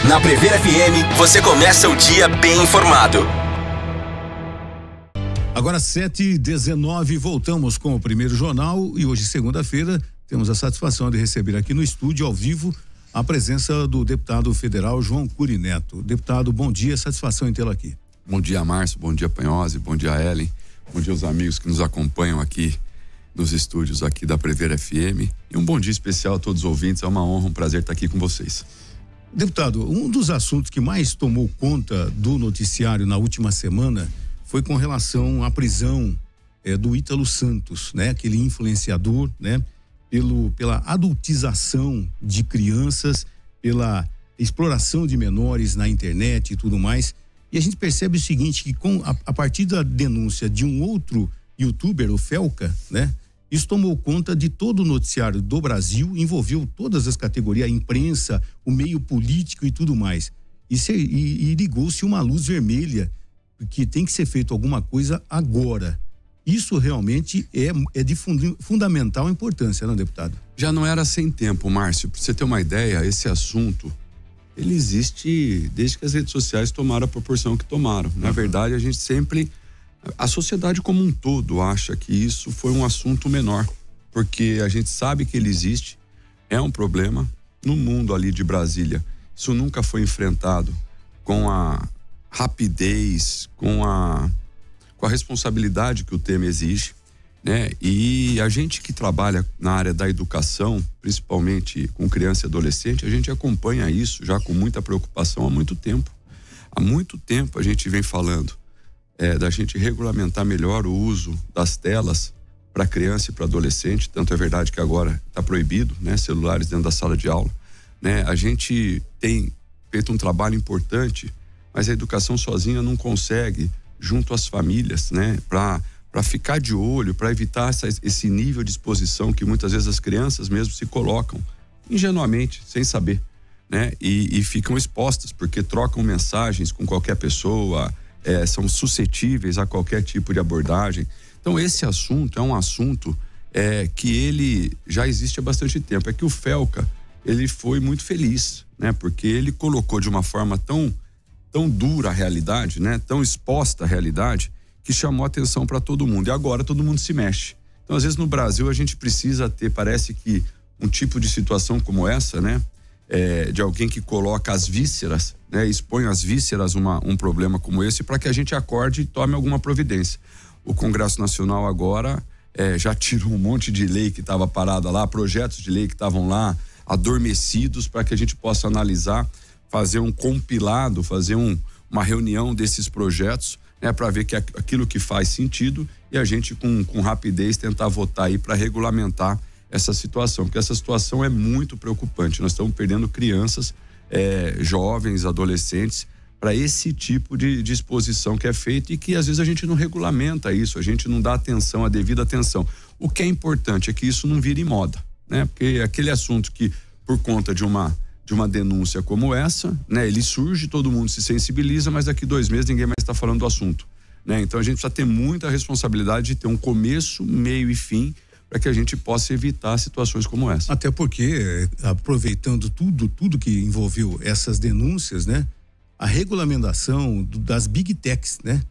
Na Prever FM, você começa o dia bem informado. Agora 7h19, voltamos com o primeiro jornal e hoje, segunda-feira, temos a satisfação de receber aqui no estúdio, ao vivo, a presença do deputado federal João Cury Neto. Deputado, bom dia, satisfação em tê-lo aqui. Bom dia, Márcio, bom dia, Panhose, bom dia, Ellen, bom dia aos amigos que nos acompanham aqui nos estúdios aqui da Prever FM e um bom dia especial a todos os ouvintes, é uma honra, um prazer estar aqui com vocês. Deputado, um dos assuntos que mais tomou conta do noticiário na última semana foi com relação à prisão do Ítalo Santos, né? Aquele influenciador, né? Pela adultização de crianças, pela exploração de menores na internet e tudo mais. E a gente percebe o seguinte, que a partir da denúncia de um outro youtuber, o Felca, né? Isso tomou conta de todo o noticiário do Brasil, envolveu todas as categorias, a imprensa, o meio político e tudo mais. E ligou-se uma luz vermelha, que tem que ser feito alguma coisa agora. Isso realmente é de fundamental importância, não, deputado? Já não era sem tempo, Márcio. Para você ter uma ideia, esse assunto, ele existe desde que as redes sociais tomaram a proporção que tomaram. Na verdade, a gente sempre... A sociedade como um todo acha que isso foi um assunto menor, porque a gente sabe que ele existe, é um problema. No mundo ali de Brasília, isso nunca foi enfrentado com a rapidez, com a responsabilidade que o tema exige, né? E a gente que trabalha na área da educação, principalmente com criança e adolescente, a gente acompanha isso já com muita preocupação há muito tempo. Há muito tempo a gente vem falando da gente regulamentar melhor o uso das telas para criança e para adolescente. Tanto é verdade que agora está proibido, né, celulares dentro da sala de aula, né? A gente tem feito um trabalho importante, mas a educação sozinha não consegue, junto às famílias, né, para ficar de olho, para evitar esse nível de exposição que muitas vezes as crianças mesmo se colocam ingenuamente, sem saber, né? E ficam expostas porque trocam mensagens com qualquer pessoa, são suscetíveis a qualquer tipo de abordagem. Então esse assunto é um assunto que ele já existe há bastante tempo. É que o Felca, ele foi muito feliz, né? Porque ele colocou de uma forma tão dura a realidade, né? Tão exposta a realidade, que chamou atenção para todo mundo. E agora todo mundo se mexe. Então às vezes no Brasil a gente precisa ter, parece que um tipo de situação como essa, né? De alguém que coloca as vísceras, né? Expõe as vísceras um problema como esse, para que a gente acorde e tome alguma providência. O Congresso Nacional agora já tirou um monte de lei que estava parada lá, projetos de lei que estavam lá adormecidos, para que a gente possa analisar, fazer um compilado, fazer uma reunião desses projetos, né? Para ver que aquilo que faz sentido e a gente com rapidez tentar votar aí para regulamentar essa situação, porque essa situação é muito preocupante. Nós estamos perdendo crianças, jovens, adolescentes, para esse tipo de exposição que é feita e que às vezes a gente não regulamenta isso, a gente não dá atenção, a devida atenção. O que é importante é que isso não vire moda, né? Porque aquele assunto que, por conta de uma denúncia como essa, né? Ele surge, todo mundo se sensibiliza, mas daqui 2 meses ninguém mais está falando do assunto, né? Então a gente precisa ter muita responsabilidade de ter um começo, meio e fim, para que a gente possa evitar situações como essa. Até porque, aproveitando tudo que envolveu essas denúncias, né? A regulamentação das Big Techs, né?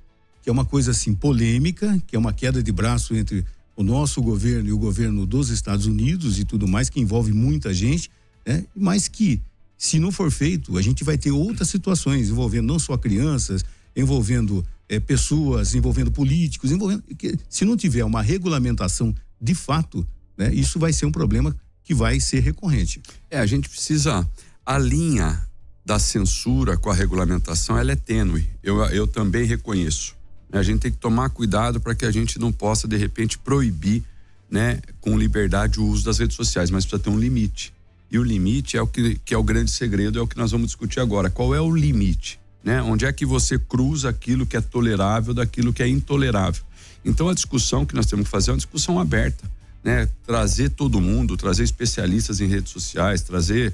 Que é uma coisa assim polêmica, que é uma queda de braço entre o nosso governo e o governo dos Estados Unidos e tudo mais, que envolve muita gente, né? Mas que, se não for feito, a gente vai ter outras situações envolvendo não só crianças, envolvendo pessoas, envolvendo políticos, se não tiver uma regulamentação de fato, né? Isso vai ser um problema que vai ser recorrente. A gente precisa, a linha da censura com a regulamentação, ela é tênue, eu também reconheço. A gente tem que tomar cuidado para que a gente não possa de repente proibir, né, com liberdade o uso das redes sociais, mas precisa ter um limite. E o limite é o que é o grande segredo, é o que nós vamos discutir agora. Qual é o limite, né? Onde é que você cruza aquilo que é tolerável daquilo que é intolerável? Então a discussão que nós temos que fazer é uma discussão aberta, né? Trazer todo mundo, trazer especialistas em redes sociais, trazer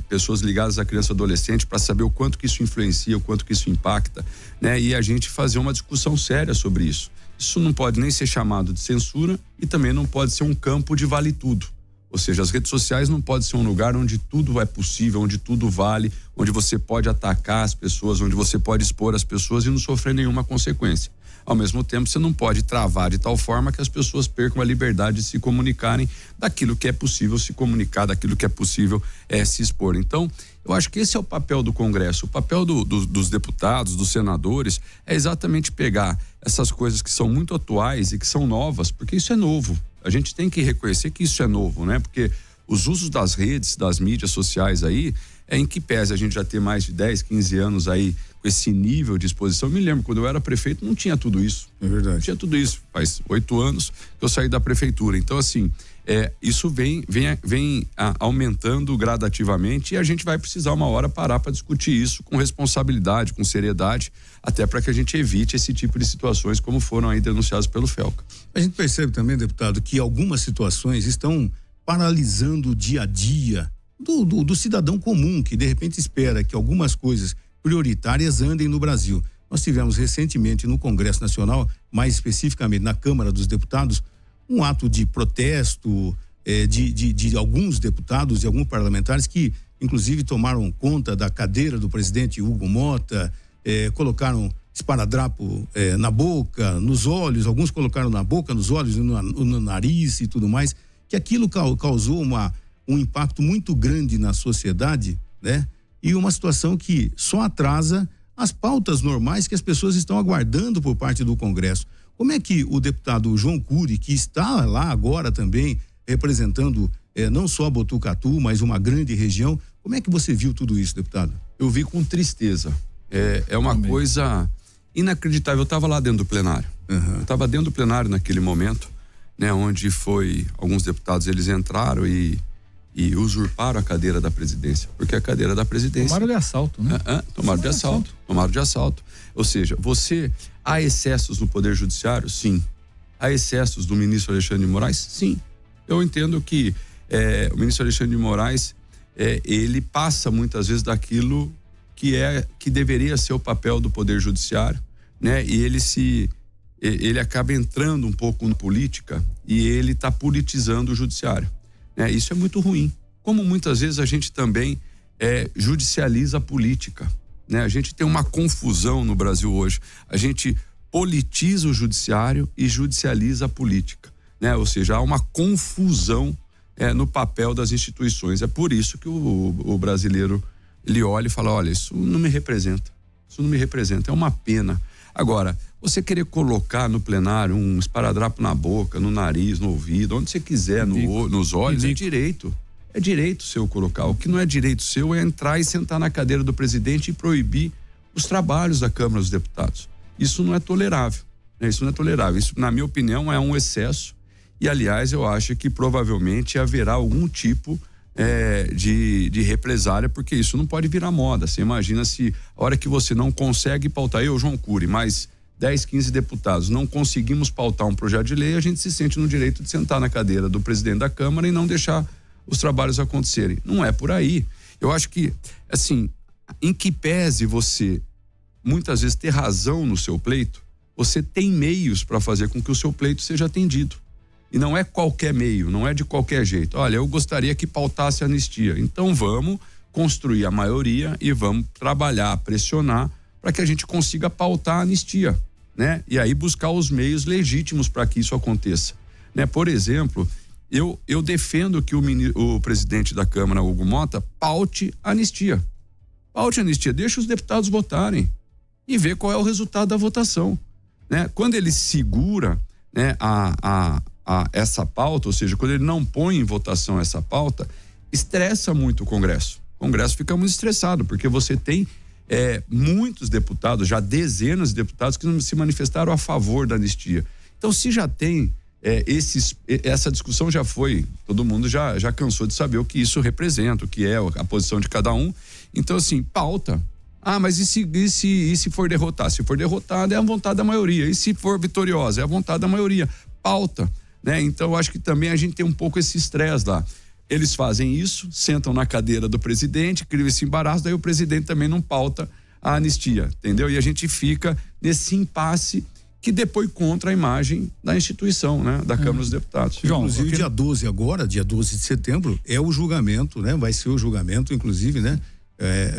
pessoas ligadas à criança e adolescente para saber o quanto que isso influencia, o quanto que isso impacta, né? E a gente fazer uma discussão séria sobre isso. Isso não pode nem ser chamado de censura e também não pode ser um campo de vale tudo, Ou seja, as redes sociais não podem ser um lugar onde tudo é possível, onde tudo vale, onde você pode atacar as pessoas, onde você pode expor as pessoas e não sofrer nenhuma consequência. Ao mesmo tempo, você não pode travar de tal forma que as pessoas percam a liberdade de se comunicarem daquilo que é possível se comunicar, daquilo que é possível se expor. Então, eu acho que esse é o papel do Congresso. O papel dos deputados, dos senadores, é exatamente pegar essas coisas que são muito atuais e que são novas, porque isso é novo. A gente tem que reconhecer que isso é novo, né? Porque os usos das redes, das mídias sociais aí, em que pese a gente já ter mais de 10, 15 anos aí com esse nível de exposição. Eu me lembro, quando eu era prefeito, não tinha tudo isso. É verdade. Não tinha tudo isso. Faz 8 anos que eu saí da prefeitura. Então, assim, isso vem aumentando gradativamente e a gente vai precisar uma hora parar para discutir isso com responsabilidade, com seriedade, até para que a gente evite esse tipo de situações como foram aí denunciadas pelo Felca. A gente percebe também, deputado, que algumas situações estão paralisando o dia a dia do cidadão comum, que de repente espera que algumas coisas prioritárias andem no Brasil. Nós tivemos recentemente no Congresso Nacional, mais especificamente na Câmara dos Deputados, um ato de protesto de alguns deputados e alguns parlamentares que inclusive tomaram conta da cadeira do presidente Hugo Mota, colocaram esparadrapo na boca, nos olhos, alguns colocaram na boca, nos olhos, no nariz e tudo mais, que aquilo causou um impacto muito grande na sociedade, né? E uma situação que só atrasa as pautas normais que as pessoas estão aguardando por parte do Congresso. Como é que o deputado João Cury, que está lá agora também representando não só Botucatu, mas uma grande região, como é que você viu tudo isso, deputado? Eu vi com tristeza. É uma coisa inacreditável. Eu estava lá dentro do plenário. Eu estava dentro do plenário naquele momento, né, onde alguns deputados eles entraram e usurparam a cadeira da presidência, porque a cadeira da presidência... Tomaram de assalto, né? Tomaram de assalto. Ou seja, há excessos no Poder Judiciário? Sim. Há excessos do ministro Alexandre de Moraes? Sim. Eu entendo que o ministro Alexandre de Moraes, ele passa muitas vezes daquilo que deveria ser o papel do Poder Judiciário, né? E ele acaba entrando um pouco na política e ele está politizando o Judiciário. Isso é muito ruim. Como muitas vezes a gente também judicializa a política, né? A gente tem uma confusão no Brasil hoje. A gente politiza o judiciário e judicializa a política, né? Ou seja, há uma confusão no papel das instituições. É por isso que o brasileiro ele olha e fala: olha, isso não me representa. Isso não me representa. É uma pena. Agora, você querer colocar no plenário um esparadrapo na boca, no nariz, no ouvido, onde você quiser, nos olhos, é direito. É direito seu colocar. O que não é direito seu é entrar e sentar na cadeira do presidente e proibir os trabalhos da Câmara dos Deputados. Isso não é tolerável, né? Isso não é tolerável. Isso, na minha opinião, é um excesso e, aliás, eu acho que provavelmente haverá algum tipo de represália, porque isso não pode virar moda. Você imagina se a hora que você não consegue pautar, eu, João Cury, mais 10, 15 deputados, não conseguimos pautar um projeto de lei, a gente se sente no direito de sentar na cadeira do presidente da Câmara e não deixar os trabalhos acontecerem. Não é por aí. Eu acho que, assim, em que pese você muitas vezes ter razão no seu pleito, você tem meios para fazer com que o seu pleito seja atendido. E não é qualquer meio, não é de qualquer jeito. Olha, eu gostaria que pautasse a anistia. Então vamos construir a maioria e vamos trabalhar, pressionar para que a gente consiga pautar a anistia, né? E aí buscar os meios legítimos para que isso aconteça, né? Por exemplo, eu defendo que o presidente da Câmara, Hugo Mota, paute a anistia. Paute a anistia, deixa os deputados votarem e ver qual é o resultado da votação, né? Quando ele segura, né, essa pauta, ou seja, quando ele não põe em votação essa pauta, estressa muito o Congresso. O Congresso fica muito estressado, porque você tem muitos deputados, já dezenas de deputados que não se manifestaram a favor da anistia. Então, se já tem essa discussão já foi, todo mundo já cansou de saber o que isso representa, o que é a posição de cada um. Então, assim, pauta. Ah, mas e se for derrotar? Se for derrotada, é a vontade da maioria. E se for vitoriosa, é a vontade da maioria. Pauta, né? Então, eu acho que também a gente tem um pouco esse estresse lá. Eles fazem isso, sentam na cadeira do presidente, criam esse embaraço, daí o presidente também não pauta a anistia, entendeu? E a gente fica nesse impasse que depõe contra a imagem da instituição, né? Da Câmara dos Deputados. João, inclusive dia 12 agora, dia 12 de setembro, é o julgamento, né? Vai ser o julgamento, inclusive, né?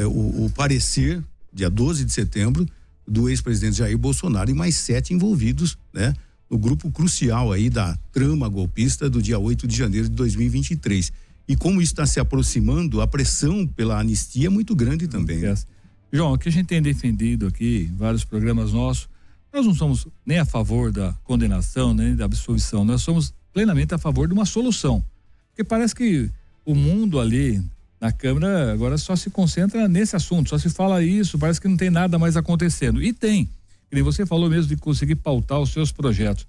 O parecer, dia 12 de setembro, do ex-presidente Jair Bolsonaro e mais 7 envolvidos, né? No grupo crucial aí da trama golpista do dia 8 de janeiro de 2023. E como isso está se aproximando, a pressão pela anistia é muito grande também. João, o que a gente tem defendido aqui, vários programas nossos, nós não somos nem a favor da condenação, nem da absolvição, nós somos plenamente a favor de uma solução. Porque parece que o mundo ali na Câmara agora só se concentra nesse assunto, só se fala isso, parece que não tem nada mais acontecendo. E tem, como você falou mesmo de conseguir pautar os seus projetos.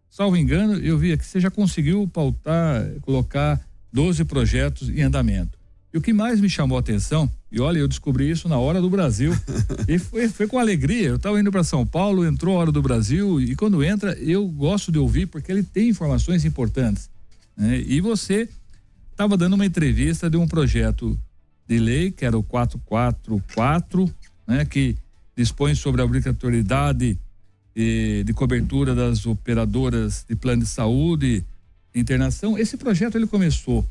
Salvo engano, eu vi aqui que você já conseguiu pautar, colocar 12 projetos em andamento. E o que mais me chamou a atenção, e olha, eu descobri isso na Hora do Brasil, e foi com alegria. Eu estava indo para São Paulo, entrou a Hora do Brasil, e quando entra, eu gosto de ouvir, porque ele tem informações importantes, né? E você estava dando uma entrevista de um projeto de lei, que era o 444, né? Que dispõe sobre a obrigatoriedade de cobertura das operadoras de plano de saúde, internação. Esse projeto, ele começou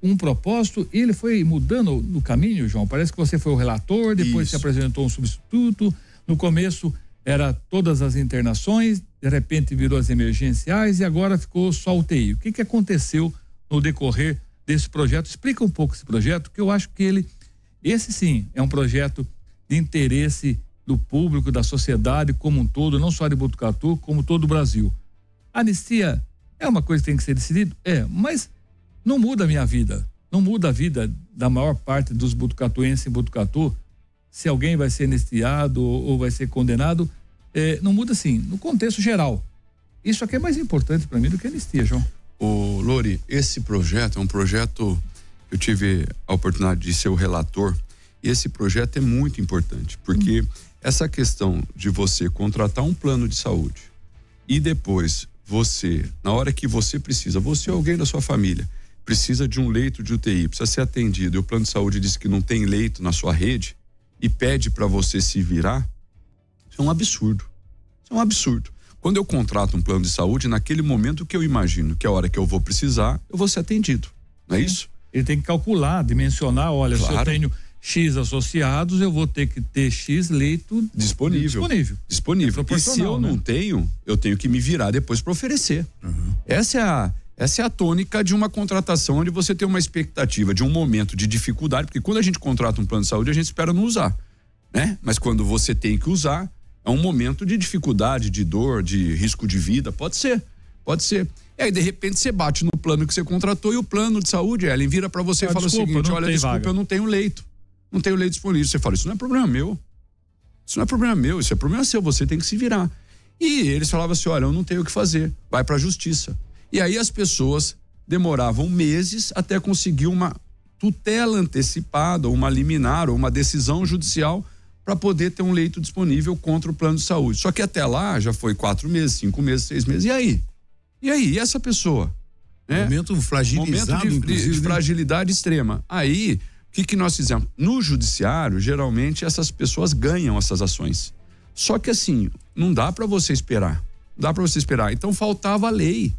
um propósito e ele foi mudando no caminho, João. Parece que você foi o relator, depois se apresentou um substituto. No começo era todas as internações, de repente virou as emergenciais e agora ficou só UTI. O que aconteceu no decorrer desse projeto? Explica um pouco esse projeto, que eu acho que esse sim é um projeto de interesse do público, da sociedade como um todo, não só de Botucatu, como todo o Brasil. A anistia é uma coisa que tem que ser decidida? Mas não muda a minha vida, não muda a vida da maior parte dos botucatuenses em Botucatu, se alguém vai ser anistiado ou vai ser condenado, não muda assim, no contexto geral. Isso aqui é mais importante para mim do que a anistia, João. Ô, Lori, esse projeto é um projeto, eu tive a oportunidade de ser o relator, e esse projeto é muito importante, porque essa questão de você contratar um plano de saúde e depois você, na hora que você precisa, você ou alguém da sua família, precisa de um leito de UTI, precisa ser atendido, e o plano de saúde diz que não tem leito na sua rede e pede para você se virar, isso é um absurdo. Isso é um absurdo. Quando eu contrato um plano de saúde, naquele momento que eu imagino que a hora que eu vou precisar, eu vou ser atendido, não é isso? Ele tem que calcular, dimensionar, olha, claro. Se eu tenho X associados, eu vou ter que ter X leito disponível. E se eu não tenho, eu tenho que me virar depois para oferecer. Essa é a tônica de uma contratação onde você tem uma expectativa de um momento de dificuldade, porque quando a gente contrata um plano de saúde, a gente espera não usar, né? Mas quando você tem que usar, é um momento de dificuldade, de dor, de risco de vida, pode ser. E aí, de repente, você bate no plano que você contratou e o plano de saúde, Ellen, vira para você e fala o seguinte, olha, desculpa, eu não tenho leito. Não tenho leito disponível. Você fala, isso não é problema meu. Isso não é problema meu, isso é problema seu, você tem que se virar. E eles falavam assim, olha, eu não tenho o que fazer, vai para a justiça. E aí as pessoas demoravam meses até conseguir uma tutela antecipada, ou uma liminar, ou uma decisão judicial para poder ter um leito disponível contra o plano de saúde. Só que até lá já foi 4 meses, 5 meses, 6 meses. E aí? E essa pessoa? Né? Momento fragilizado, momento de fragilidade extrema. Aí, o que nós fizemos? No judiciário, geralmente, essas pessoas ganham essas ações. Só que assim, não dá para você esperar. Então, faltava a lei,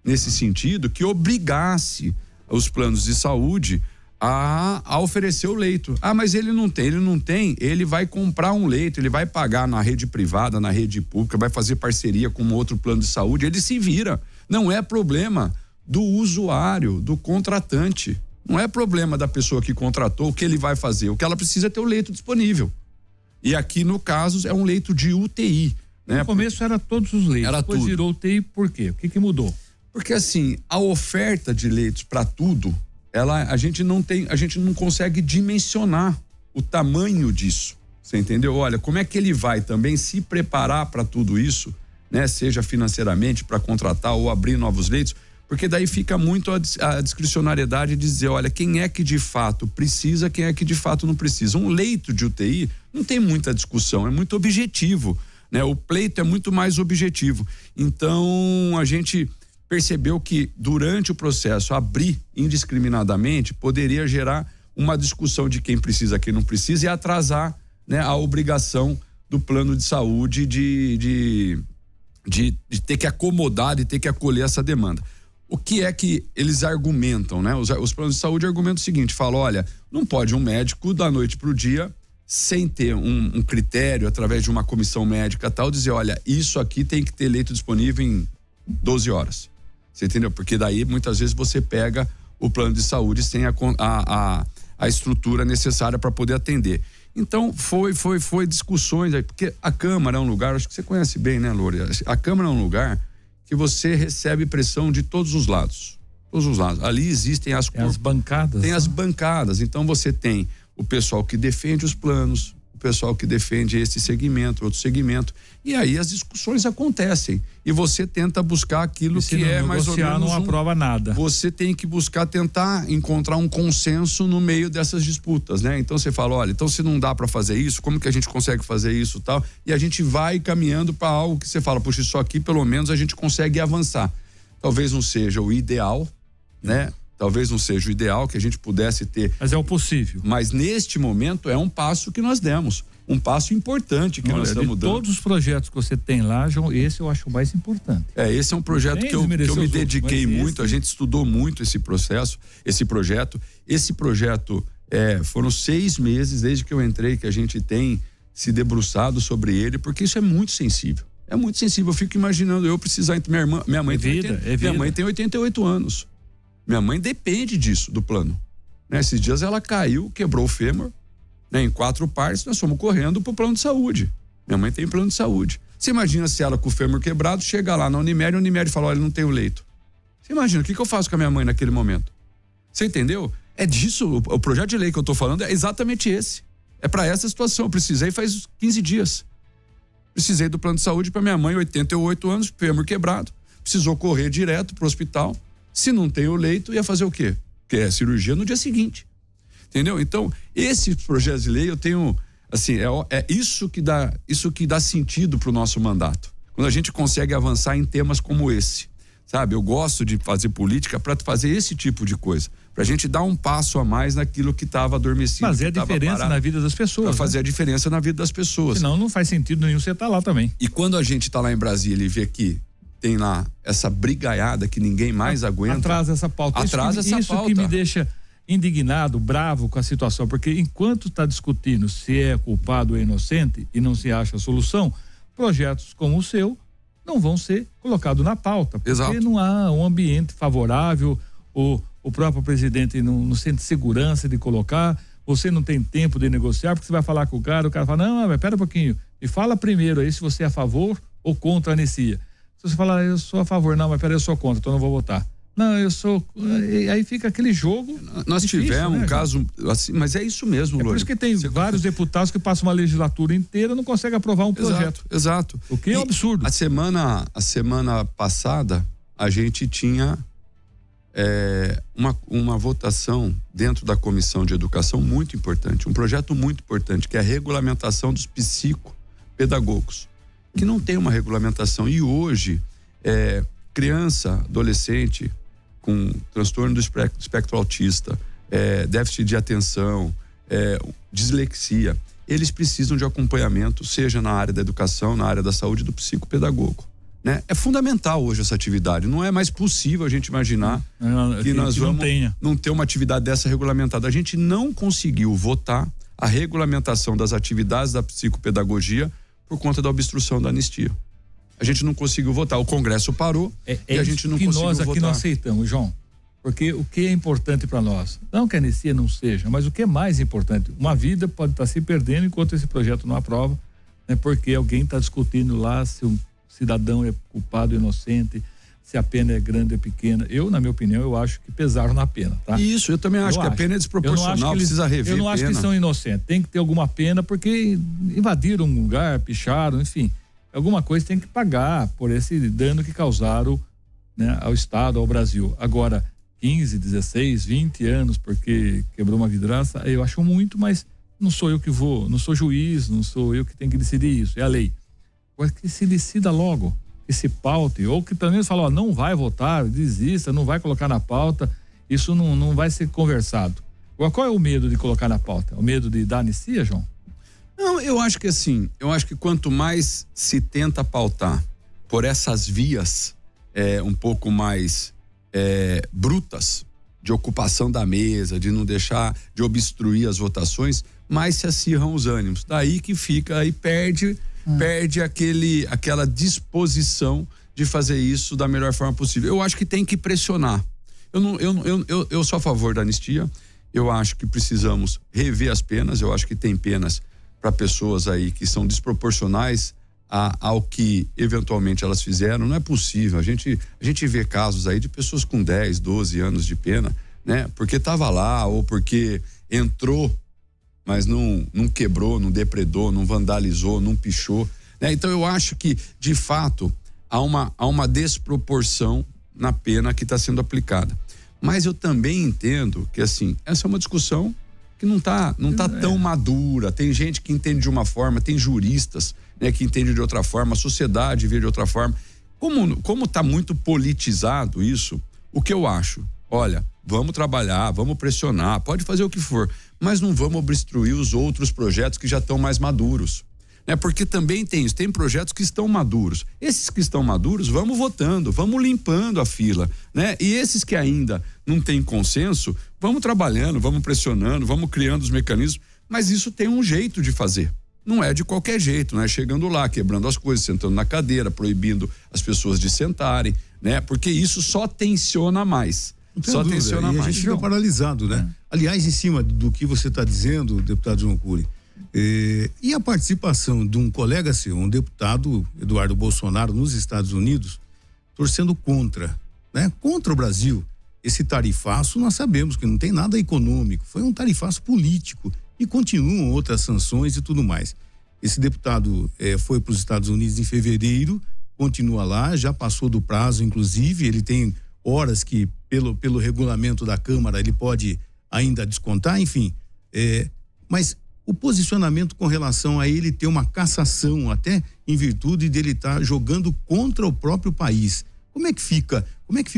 nesse sentido, que obrigasse os planos de saúde a oferecer o leito. Mas ele não tem, ele vai comprar um leito, ele vai pagar na rede privada, na rede pública, vai fazer parceria com outro plano de saúde, ele se vira. Não é problema do usuário, do contratante. Não é problema da pessoa que contratou o que ele vai fazer. O que ela precisa é ter o leito disponível. E aqui, no caso, é um leito de UTI. Né? No começo era todos os leitos. Depois tudo. Virou UTI, por quê? O que mudou? Porque assim, a oferta de leitos para tudo, a gente não consegue dimensionar o tamanho disso. Você entendeu? Olha, como é que ele vai também se preparar para tudo isso, né? Seja financeiramente para contratar ou abrir novos leitos. Porque daí fica muito a discricionariedade de dizer, olha, quem é que de fato precisa, quem é que de fato não precisa. Um leito de UTI não tem muita discussão, é muito objetivo, né? O pleito é muito mais objetivo. Então, a gente percebeu que durante o processo abrir indiscriminadamente poderia gerar uma discussão de quem precisa, quem não precisa e atrasar, né, a obrigação do plano de saúde de ter que acomodar e ter que acolher essa demanda. O que é que eles argumentam, né? Os planos de saúde argumentam o seguinte, falam, olha, não pode um médico da noite pro dia, sem ter um critério, através de uma comissão médica tal, dizer, olha, isso aqui tem que ter leito disponível em 12 horas. Você entendeu? Porque daí, muitas vezes, você pega o plano de saúde sem a estrutura necessária para poder atender. Então, foi discussões aí, porque a Câmara é um lugar, acho que você conhece bem, né, Lore? A Câmara é um lugar que você recebe pressão de todos os lados. Todos os lados. Ali existem as bancadas. Tem as bancadas. Então, você tem o pessoal que defende os planos, o pessoal que defende esse segmento, outro segmento, e aí as discussões acontecem e você tenta buscar aquilo que é mais ou menos não aprova nada. Você tem que buscar tentar encontrar um consenso no meio dessas disputas, né? Então você fala, olha, então se não dá para fazer isso, como que a gente consegue fazer isso, tal? E a gente vai caminhando para algo que você fala, puxa, isso aqui pelo menos a gente consegue avançar. Talvez não seja o ideal, né? Talvez não seja o ideal que a gente pudesse ter. Mas é o possível. Mas neste momento é um passo que nós demos. Um passo importante que nós estamos dando. Todos os projetos que você tem lá, João, esse eu acho o mais importante. Esse é um projeto que eu me dediquei muito, a gente estudou muito esse projeto. Esse projeto foram 6 meses desde que eu entrei que a gente tem se debruçado sobre ele, porque isso é muito sensível. É muito sensível, eu fico imaginando eu precisar, minha mãe tem 88 anos. Minha mãe depende disso, do plano. Né? Esses dias ela caiu, quebrou o fêmur, né? Em 4 partes, nós fomos correndo pro plano de saúde. Minha mãe tem plano de saúde. Você imagina se ela com o fêmur quebrado, chega lá na Unimed, a Unimed fala, olha, não tem o leito. Você imagina, o que eu faço com a minha mãe naquele momento? Você entendeu? É disso, o projeto de lei que eu tô falando é exatamente esse. É para essa situação, eu precisei faz 15 dias. Precisei do plano de saúde para minha mãe, 88 anos, fêmur quebrado. Precisou correr direto pro hospital. Se não tem o leito, ia fazer o quê? Porque é cirurgia no dia seguinte. Entendeu? Então, esse projeto de lei eu tenho, assim, isso que dá sentido pro nosso mandato. Quando a gente consegue avançar em temas como esse, sabe? Eu gosto de fazer política para fazer esse tipo de coisa, pra gente dar um passo a mais naquilo que estava adormecido. Fazer a diferença na vida das pessoas. Pra fazer a diferença na vida das pessoas. Senão não faz sentido nenhum você estar lá também. E quando a gente tá lá em Brasília e vê que tem lá essa brigaiada que ninguém mais aguenta. Atrasa essa pauta. Isso que me deixa indignado, bravo com a situação, porque enquanto está discutindo se é culpado ou inocente e não se acha solução, projetos como o seu não vão ser colocados na pauta, porque Exato. Não há um ambiente favorável, o próprio presidente não sente segurança de colocar, você não tem tempo de negociar, porque você vai falar com o cara fala, não, mas pera um pouquinho, me fala primeiro aí se você é a favor ou contra a anistia. Se você falar, eu sou a favor, não, mas peraí, eu sou contra, então não vou votar. Não, eu sou. E aí fica aquele jogo. Nós difícil, tivemos né, um caso assim, mas é isso mesmo, Lore. Por isso que tem vários deputados que passam uma legislatura inteira e não conseguem aprovar um projeto. Exato. O que é um absurdo. A semana passada, a gente tinha uma votação dentro da Comissão de Educação muito importante, um projeto muito importante, que é a regulamentação dos psicopedagogos, que não tem uma regulamentação. E hoje, criança, adolescente com transtorno do espectro autista, déficit de atenção, dislexia, eles precisam de acompanhamento, seja na área da educação, na área da saúde, do psicopedagogo. Né? É fundamental hoje essa atividade. Não é mais possível a gente imaginar que nós vamos não ter uma atividade dessa regulamentada. A gente não conseguiu votar a regulamentação das atividades da psicopedagogia por conta da obstrução da anistia. A gente não conseguiu votar, o Congresso parou e a gente não conseguiu votar. Nós aqui não aceitamos, João, porque o que é importante para nós, não que a anistia não seja, mas o que é mais importante, uma vida pode estar se perdendo enquanto esse projeto não aprova, né, porque alguém está discutindo lá se o cidadão é culpado ou inocente, se a pena é grande ou pequena. Eu, na minha opinião, eu acho que pesaram na pena, tá? Isso, eu também acho que a pena é desproporcional, precisa rever. Eu não acho que são inocentes, tem que ter alguma pena porque invadiram um lugar, picharam, enfim. Alguma coisa tem que pagar por esse dano que causaram, né, ao Estado, ao Brasil. Agora, 15, 16, 20 anos porque quebrou uma vidraça, eu acho muito, mas não sou eu que vou, não sou juiz, não sou eu que tenho que decidir isso, é a lei. Agora que se decida logo, que se paute, ou que também fala, ó, não vai votar, desista, não vai colocar na pauta, isso não vai ser conversado. Agora, qual é o medo de colocar na pauta? O medo de dar anistia, João? Não, eu acho que assim, quanto mais se tenta pautar por essas vias um pouco mais brutas, de ocupação da mesa, de não deixar, de obstruir as votações, mais se acirram os ânimos. Daí que fica, aí perde aquela disposição de fazer isso da melhor forma possível. Eu acho que tem que pressionar. Eu sou a favor da anistia. Eu acho que precisamos rever as penas. Eu acho que tem penas para pessoas aí que são desproporcionais ao que eventualmente elas fizeram. Não é possível. A gente vê casos aí de pessoas com 10, 12 anos de pena, né? Porque estava lá ou porque entrou, mas não quebrou, não depredou, não vandalizou, não pichou, né? Então eu acho que, de fato, há uma desproporção na pena que está sendo aplicada. Mas eu também entendo que, assim, essa é uma discussão que não tá tão madura. Tem gente que entende de uma forma, tem juristas, né, que entendem de outra forma, a sociedade vê de outra forma. Como tá muito politizado isso, o que eu acho? Olha, vamos trabalhar, vamos pressionar, pode fazer o que for, mas não vamos obstruir os outros projetos que já estão mais maduros, né? Porque também tem isso, tem projetos que estão maduros. Esses que estão maduros, vamos votando, vamos limpando a fila, né? E esses que ainda não tem consenso, vamos trabalhando, vamos pressionando, vamos criando os mecanismos, mas isso tem um jeito de fazer. Não é de qualquer jeito, não é chegando lá, quebrando as coisas, sentando na cadeira, proibindo as pessoas de sentarem, né? Porque isso só tensiona mais. Só tensiona mais. A gente fica paralisado, né? Aliás, em cima do que você está dizendo, deputado João Cury, e a participação de um colega seu, um deputado, Eduardo Bolsonaro, nos Estados Unidos, torcendo contra, né? Contra o Brasil. Esse tarifaço, nós sabemos que não tem nada econômico, foi um tarifaço político e continuam outras sanções e tudo mais. Esse deputado foi para os Estados Unidos em fevereiro, continua lá, já passou do prazo, inclusive, ele tem horas que pelo regulamento da Câmara ele pode ainda descontar, enfim, mas o posicionamento com relação a ele ter uma cassação, até em virtude dele estar jogando contra o próprio país. Como é que fica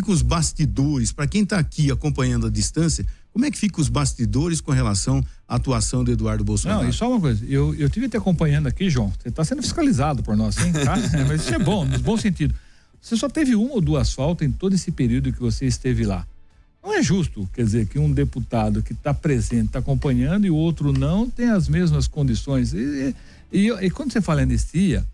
os bastidores, para quem está aqui acompanhando a distância, como é que fica os bastidores com relação à atuação do Eduardo Bolsonaro? Não, e só uma coisa, eu tive te acompanhando aqui, João, você está sendo fiscalizado por nós, hein, tá? Mas isso é bom, no bom sentido. Você só teve uma ou duas faltas em todo esse período que você esteve lá. Não é justo, quer dizer, que um deputado que está presente, está acompanhando e o outro não tem as mesmas condições. E quando você fala anistia,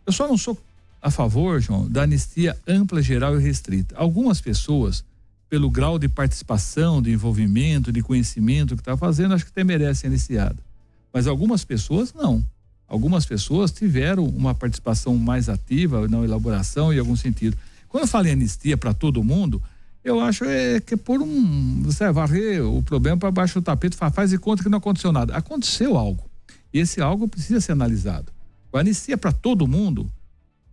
eu só não sou a favor, João, da anistia ampla, geral e restrita. Algumas pessoas, pelo grau de participação, de envolvimento, de conhecimento que está fazendo, acho que até merecem aniciada. Mas algumas pessoas não. Algumas pessoas tiveram uma participação mais ativa na elaboração em algum sentido. Quando eu falo em anistia para todo mundo, eu acho que é por você varrer o problema para baixo do tapete, faz de conta que não aconteceu nada. Aconteceu algo. E esse algo precisa ser analisado. A anistia para todo mundo,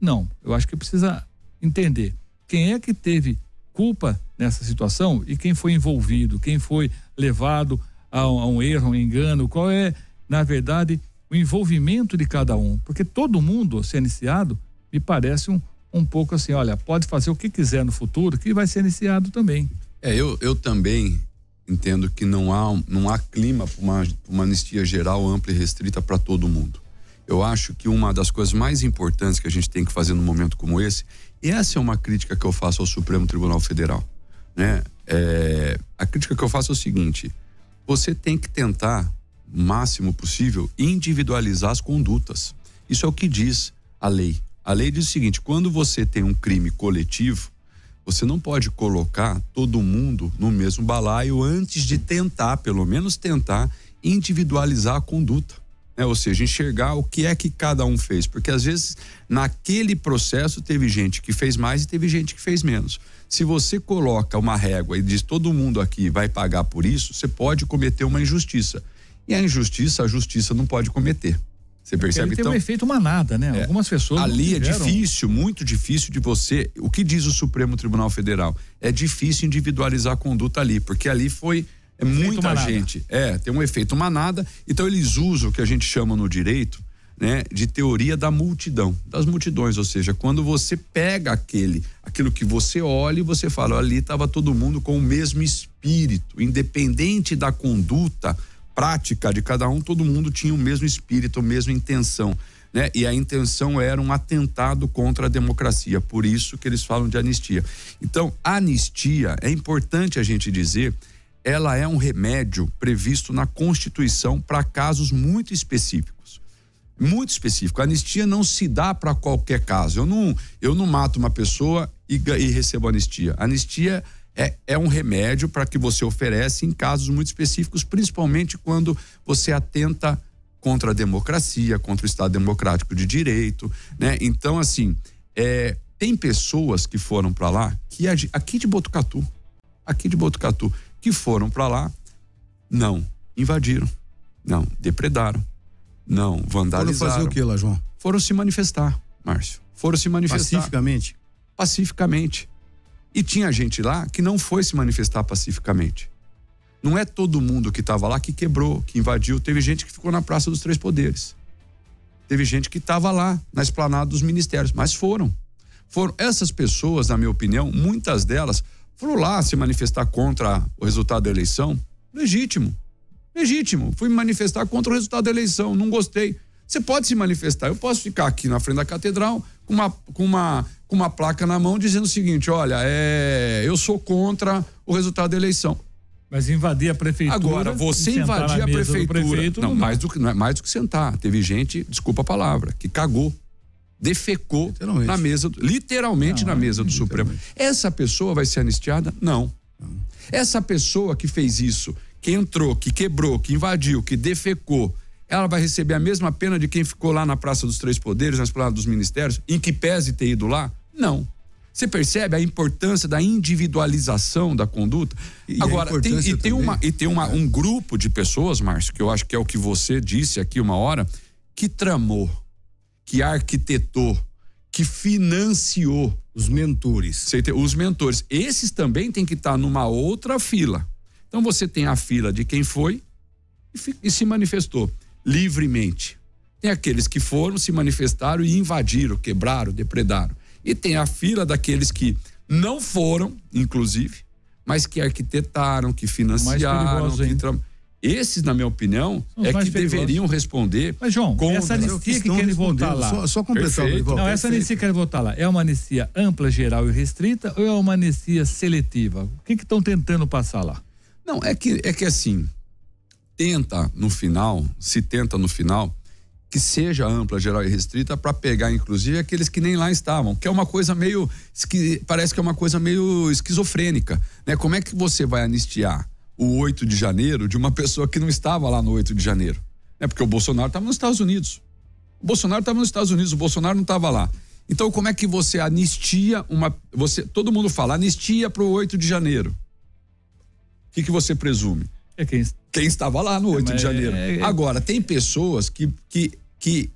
não. Eu acho que precisa entender quem é que teve culpa nessa situação e quem foi envolvido, quem foi levado a um erro, a um engano, qual é, na verdade, o envolvimento de cada um. Porque todo mundo ser iniciado me parece um pouco assim, olha, pode fazer o que quiser no futuro, que vai ser iniciado também. Eu também entendo que não há clima para uma anistia geral, ampla e restrita para todo mundo. Eu acho que uma das coisas mais importantes que a gente tem que fazer num momento como esse, e essa é uma crítica que eu faço ao Supremo Tribunal Federal, né? A crítica que eu faço é o seguinte: você tem que tentar, o máximo possível, individualizar as condutas. Isso é o que diz a lei. A lei diz o seguinte: quando você tem um crime coletivo, você não pode colocar todo mundo no mesmo balaio antes de tentar, pelo menos tentar, individualizar a conduta, né? Ou seja, enxergar o que é que cada um fez, porque às vezes naquele processo teve gente que fez mais e teve gente que fez menos. Se você coloca uma régua e diz todo mundo aqui vai pagar por isso, você pode cometer uma injustiça. E a justiça não pode cometer. Você percebe? Então, tem um efeito manada, né? Algumas pessoas ali é difícil, muito difícil de você. O que diz o Supremo Tribunal Federal? É difícil individualizar a conduta ali, porque ali foi muita manada. Gente. Tem um efeito manada. Então eles usam o que a gente chama no direito, né, de teoria da multidão, das multidões. Ou seja, quando você pega aquilo que você olha e você fala, ali estava todo mundo com o mesmo espírito, independente da conduta prática de cada um, todo mundo tinha o mesmo espírito, a mesma intenção, né? E a intenção era um atentado contra a democracia, por isso que eles falam de anistia. Então, a anistia, é importante a gente dizer, ela é um remédio previsto na Constituição para casos muito específicos. Muito específico. A anistia não se dá para qualquer caso. Eu não mato uma pessoa e recebo anistia. A anistia é um remédio para que você oferece em casos muito específicos, principalmente quando você atenta contra a democracia, contra o Estado Democrático de Direito, né? Então, assim, tem pessoas que foram para lá, aqui de Botucatu, que foram para lá, não invadiram, não depredaram, não vandalizaram. Foram fazer o que lá, João? Foram se manifestar, Márcio. Foram se manifestar. Pacificamente? Pacificamente. E tinha gente lá que não foi se manifestar pacificamente. Não é todo mundo que estava lá que quebrou, que invadiu. Teve gente que ficou na Praça dos Três Poderes. Teve gente que estava lá, na esplanada dos ministérios, mas foram essas pessoas, na minha opinião, muitas delas foram lá se manifestar contra o resultado da eleição. Legítimo. Fui me manifestar contra o resultado da eleição, não gostei. Você pode se manifestar, eu posso ficar aqui na frente da catedral com uma placa na mão dizendo o seguinte, olha, eu sou contra o resultado da eleição. Mas invadir a prefeitura. Agora, você invadir a prefeitura. Não, mais do que sentar. Teve gente, desculpa a palavra, que cagou, defecou na mesa, literalmente na mesa do Supremo. Essa pessoa vai ser anistiada? Não. Essa pessoa que fez isso, que entrou, que quebrou, que invadiu, que defecou, ela vai receber a mesma pena de quem ficou lá na Praça dos Três Poderes, na esplanada dos ministérios, em que pese ter ido lá? Não. Você percebe a importância da individualização da conduta? Agora, tem um grupo de pessoas, Márcio, que eu acho que é o que você disse aqui uma hora, que tramou, que arquitetou, que financiou. Os mentores. Os mentores. Esses também têm que estar numa outra fila. Então você tem a fila de quem foi e se manifestou livremente. Tem aqueles que foram, se manifestaram e invadiram, quebraram, depredaram. E tem a fila daqueles que não foram, inclusive, mas que arquitetaram, que financiaram, esses, na minha opinião, que deveriam responder. Mas, João, essa anistia que querem votar lá. Só completar, não, essa anistia que querem votar lá é uma anistia ampla, geral e restrita ou é uma anistia seletiva? O que estão tentando passar lá? Não, é que assim, se tenta no final, que seja ampla, geral e restrita para pegar, inclusive, aqueles que nem lá estavam, que é uma coisa parece que é uma coisa meio esquizofrênica, né? Como é que você vai anistiar o 8 de janeiro de uma pessoa que não estava lá no 8 de janeiro? É porque o Bolsonaro estava nos Estados Unidos. O Bolsonaro não estava lá. Então, como é que você anistia todo mundo fala, anistia para o 8 de janeiro. O que você presume? Quem estava lá no 8 de janeiro. Agora, tem pessoas que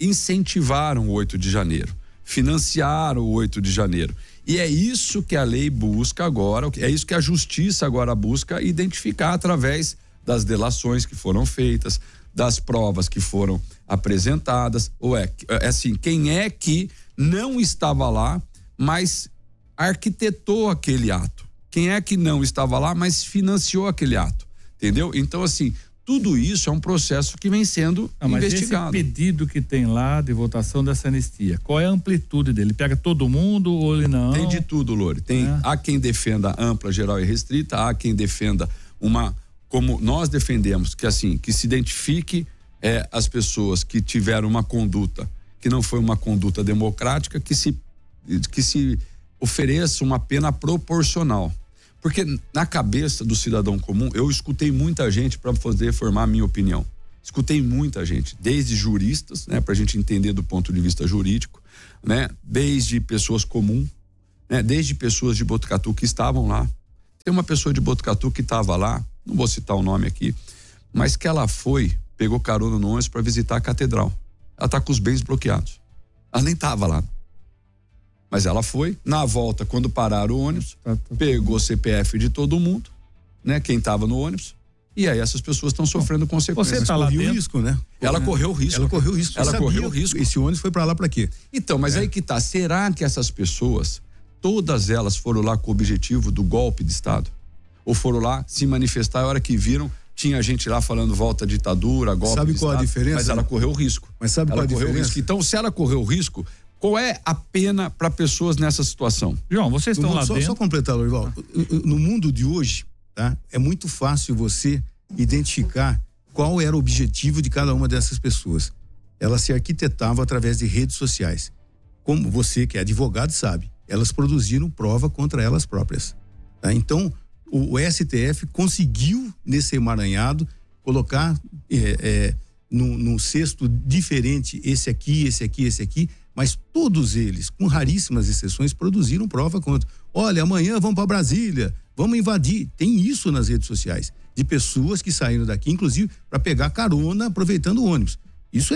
incentivaram o 8 de janeiro, financiaram o 8 de janeiro. E é isso que a lei busca agora, é isso que a justiça agora busca identificar através das delações que foram feitas, das provas que foram apresentadas, assim, quem é que não estava lá, mas arquitetou aquele ato? Quem é que não estava lá, mas financiou aquele ato? Entendeu? Então, assim, tudo isso é um processo que vem sendo investigado. Mas esse pedido que tem lá de votação dessa anistia, qual é a amplitude dele? Pega todo mundo ou ele não? Tem de tudo, Lore. Há quem defenda ampla, geral e restrita, há quem defenda como nós defendemos, que se identifique as pessoas que tiveram uma conduta que não foi uma conduta democrática, que se ofereça uma pena proporcional. Porque na cabeça do cidadão comum, eu escutei muita gente para poder formar a minha opinião. Escutei muita gente, desde juristas, né, para a gente entender do ponto de vista jurídico, né, desde pessoas comuns, né, desde pessoas de Botucatu que estavam lá. Tem uma pessoa de Botucatu que estava lá, não vou citar o nome aqui, mas que ela pegou carona no ônibus para visitar a catedral. Ela está com os bens bloqueados. Ela nem estava lá. Mas ela foi, na volta, quando pararam o ônibus, pegou o CPF de todo mundo, né? Quem estava no ônibus, e aí essas pessoas estão sofrendo consequências. Você tá lá dentro? Risco, né? Ela correu risco. Ela correu risco. Ela correu risco. Esse ônibus foi para lá para quê? Então, mas aí que tá, será que essas pessoas, todas elas foram lá com o objetivo do golpe de Estado? Ou foram lá se manifestar a hora que viram tinha gente lá falando volta à ditadura, golpe Sabe de qual a Estado, diferença? mas ela correu risco. Mas sabe qual a diferença? Risco. Então, se ela correu risco, qual é a pena para pessoas nessa situação? João, vocês estão lá dentro. Só completar, Lorival. No mundo de hoje, tá? É muito fácil você identificar qual era o objetivo de cada uma dessas pessoas. Elas se arquitetavam através de redes sociais. Como você, que é advogado, sabe, elas produziram prova contra elas próprias. Tá? Então, o STF conseguiu, nesse emaranhado, colocar num cesto diferente esse aqui, mas todos eles, com raríssimas exceções, produziram prova contra. Olha, amanhã vamos para Brasília, vamos invadir. Tem isso nas redes sociais, de pessoas que saíram daqui, inclusive, para pegar carona aproveitando o ônibus. Isso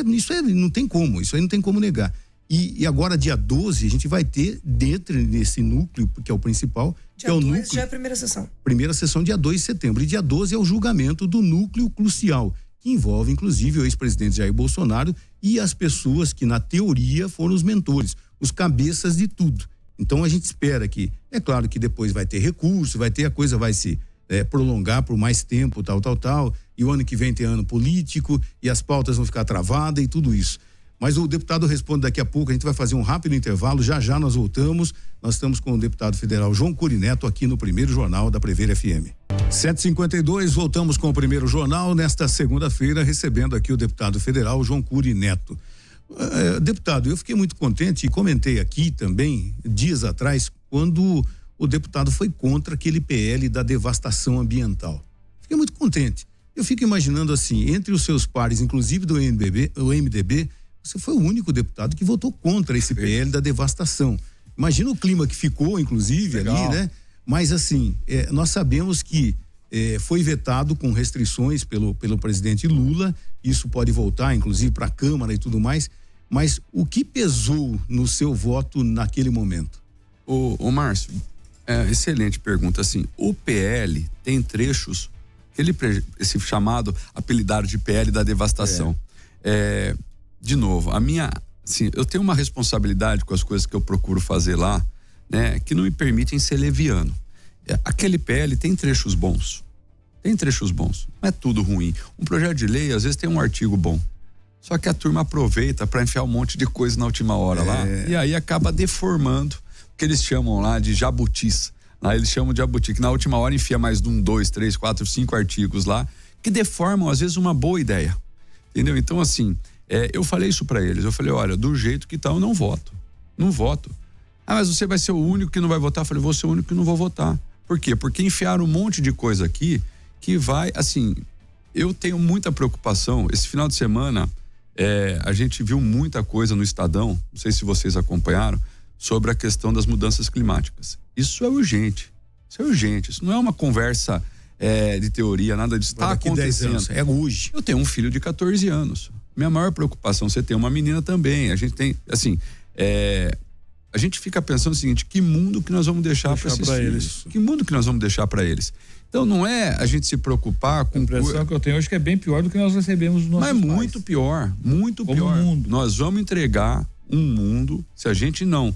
não tem como, isso aí não tem como negar. E agora, dia 12, a gente vai ter, dentro desse núcleo, que é o principal, dia que é o 2 núcleo. Já é a primeira sessão. Primeira sessão, dia 2 de setembro. E dia 12 é o julgamento do núcleo crucial, que envolve, inclusive, o ex-presidente Jair Bolsonaro e as pessoas que, na teoria, foram os mentores, os cabeças de tudo. Então, a gente espera que, é claro que depois vai ter recurso, a coisa vai se prolongar por mais tempo, tal, e o ano que vem tem ano político, e as pautas vão ficar travadas e tudo isso. Mas o deputado responde daqui a pouco, a gente vai fazer um rápido intervalo, já nós voltamos. Nós estamos com o deputado federal João Cury Neto aqui no primeiro jornal da Prever FM. 7h52, voltamos com o primeiro jornal nesta segunda-feira, recebendo aqui o deputado federal João Cury Neto. Deputado, eu fiquei muito contente e comentei aqui também, dias atrás, quando o deputado foi contra aquele PL da devastação ambiental. Fiquei muito contente. Eu fico imaginando assim, entre os seus pares, inclusive do MDB, você foi o único deputado que votou contra esse PL da devastação. Imagina o clima que ficou, inclusive, legal, ali, né? Mas assim, nós sabemos que foi vetado com restrições pelo presidente Lula, isso pode voltar, inclusive, para a Câmara e tudo mais, mas o que pesou no seu voto naquele momento? Ô Márcio, excelente pergunta, assim, o PL tem trechos, esse chamado apelidado de PL da devastação, de novo, assim, eu tenho uma responsabilidade com as coisas que eu procuro fazer lá, né, que não me permitem ser leviano. Aquele PL tem trechos bons, não é tudo ruim. Um projeto de lei, às vezes, tem um artigo bom, só que a turma aproveita para enfiar um monte de coisa na última hora lá, e aí acaba deformando o que eles chamam lá de jabutis. Lá eles chamam de jabuti, que na última hora enfia mais 1, 2, 3, 4, 5 artigos lá, que deformam, às vezes, uma boa ideia. Entendeu? Então, assim, eu falei isso para eles, eu falei, olha, do jeito que tá, eu não voto. Ah, mas você vai ser o único que não vai votar? Eu falei, vou ser o único que não vou votar. Por quê? Porque enfiaram um monte de coisa aqui que vai, assim, eu tenho muita preocupação. Esse final de semana, a gente viu muita coisa no Estadão, não sei se vocês acompanharam, sobre a questão das mudanças climáticas. Isso é urgente, isso não é uma conversa de teoria, nada disso está acontecendo. 10 anos, é hoje. Eu tenho um filho de 14 anos. Minha maior preocupação, você tem uma menina também, a gente tem, assim, a gente fica pensando o seguinte, que mundo que nós vamos deixar para esses filhos? Que mundo que nós vamos deixar para eles? Então não é a gente se preocupar com... A impressão que eu tenho hoje que é bem pior do que nós recebemos nos nossos pais. Mas muito pior. Mundo. Nós vamos entregar um mundo, se a gente não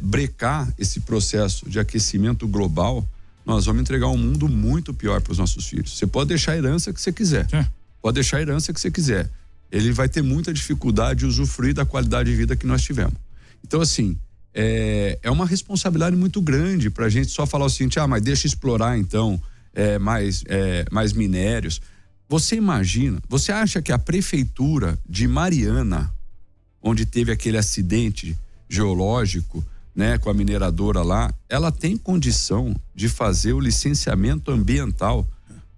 brecar esse processo de aquecimento global, nós vamos entregar um mundo muito pior para os nossos filhos. Você pode deixar a herança que você quiser. Ele vai ter muita dificuldade de usufruir da qualidade de vida que nós tivemos. Então, assim, é uma responsabilidade muito grande para a gente só falar o seguinte, mas deixa explorar, então, mais minérios. Você imagina, você acha que a prefeitura de Mariana, onde teve aquele acidente geológico, né, com a mineradora lá, ela tem condição de fazer o licenciamento ambiental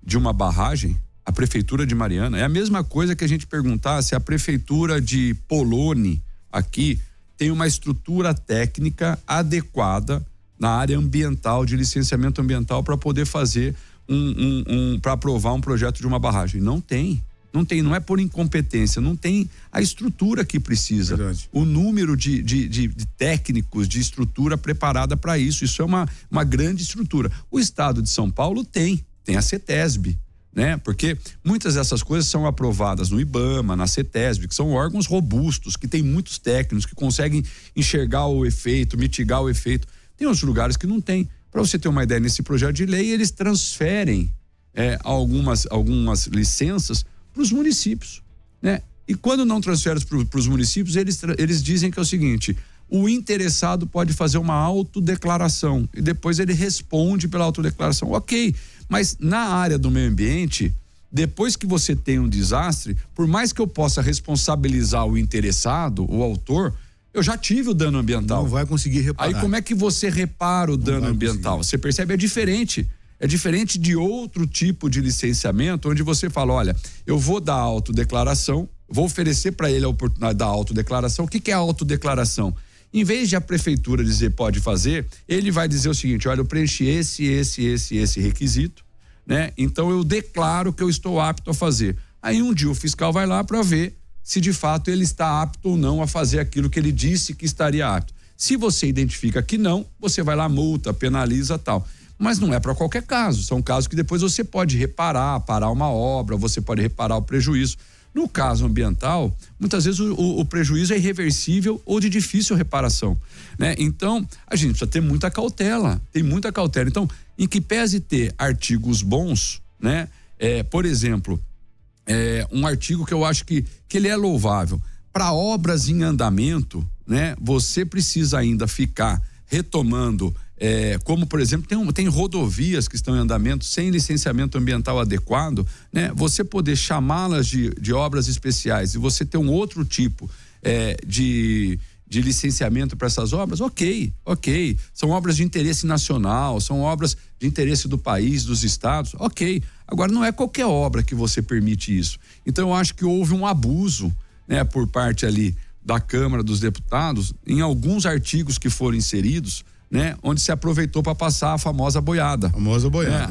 de uma barragem? A prefeitura de Mariana, é a mesma coisa que a gente perguntar se a prefeitura de Poloni aqui tem uma estrutura técnica adequada na área ambiental, de licenciamento ambiental, para poder fazer para aprovar um projeto de uma barragem. Não tem, não é por incompetência, não tem a estrutura que precisa. Verdade. O número de técnicos, de estrutura preparada para isso é uma grande estrutura. O estado de São Paulo tem a CETESB, né? Porque muitas dessas coisas são aprovadas no IBAMA, na CETESB, que são órgãos robustos, que tem muitos técnicos, que conseguem enxergar o efeito, mitigar o efeito. Tem outros lugares que não tem. Para você ter uma ideia, nesse projeto de lei, eles transferem algumas licenças para os municípios, né? E quando não transfere para os municípios, eles dizem que é o seguinte: o interessado pode fazer uma autodeclaração e depois ele responde pela autodeclaração. Ok, mas na área do meio ambiente, depois que você tem um desastre, por mais que eu possa responsabilizar o interessado, o autor, eu já tive o dano ambiental. Não vai conseguir reparar. Aí como é que você repara o dano ambiental? Você percebe, é diferente. É diferente de outro tipo de licenciamento, onde você fala, olha, eu vou dar autodeclaração, vou oferecer para ele a oportunidade da autodeclaração. O que é a autodeclaração? Em vez de a prefeitura dizer pode fazer, ele vai dizer o seguinte: olha, eu preenchi esse requisito, né? Então eu declaro que eu estou apto a fazer. Aí um dia o fiscal vai lá para ver se de fato ele está apto ou não a fazer aquilo que ele disse que estaria apto. Se você identifica que não, você vai lá, multa, penaliza, tal. Mas não é para qualquer caso, são casos que depois você pode parar uma obra, você pode reparar o prejuízo. No caso ambiental, muitas vezes o prejuízo é irreversível ou de difícil reparação, né? Então, a gente precisa ter muita cautela, Então, em que pese ter artigos bons, né? Por exemplo, um artigo que eu acho que ele é louvável. Para obras em andamento, né? Você precisa ainda ficar retomando, como por exemplo, tem rodovias que estão em andamento sem licenciamento ambiental adequado, né? Você poder chamá-las de obras especiais e você ter um outro tipo de licenciamento para essas obras, ok, são obras de interesse nacional, são obras de interesse do país, dos estados, ok. Agora não é qualquer obra que você permite isso. Então eu acho que houve um abuso, né, por parte ali da Câmara dos Deputados em alguns artigos que foram inseridos, né, onde se aproveitou para passar a famosa boiada.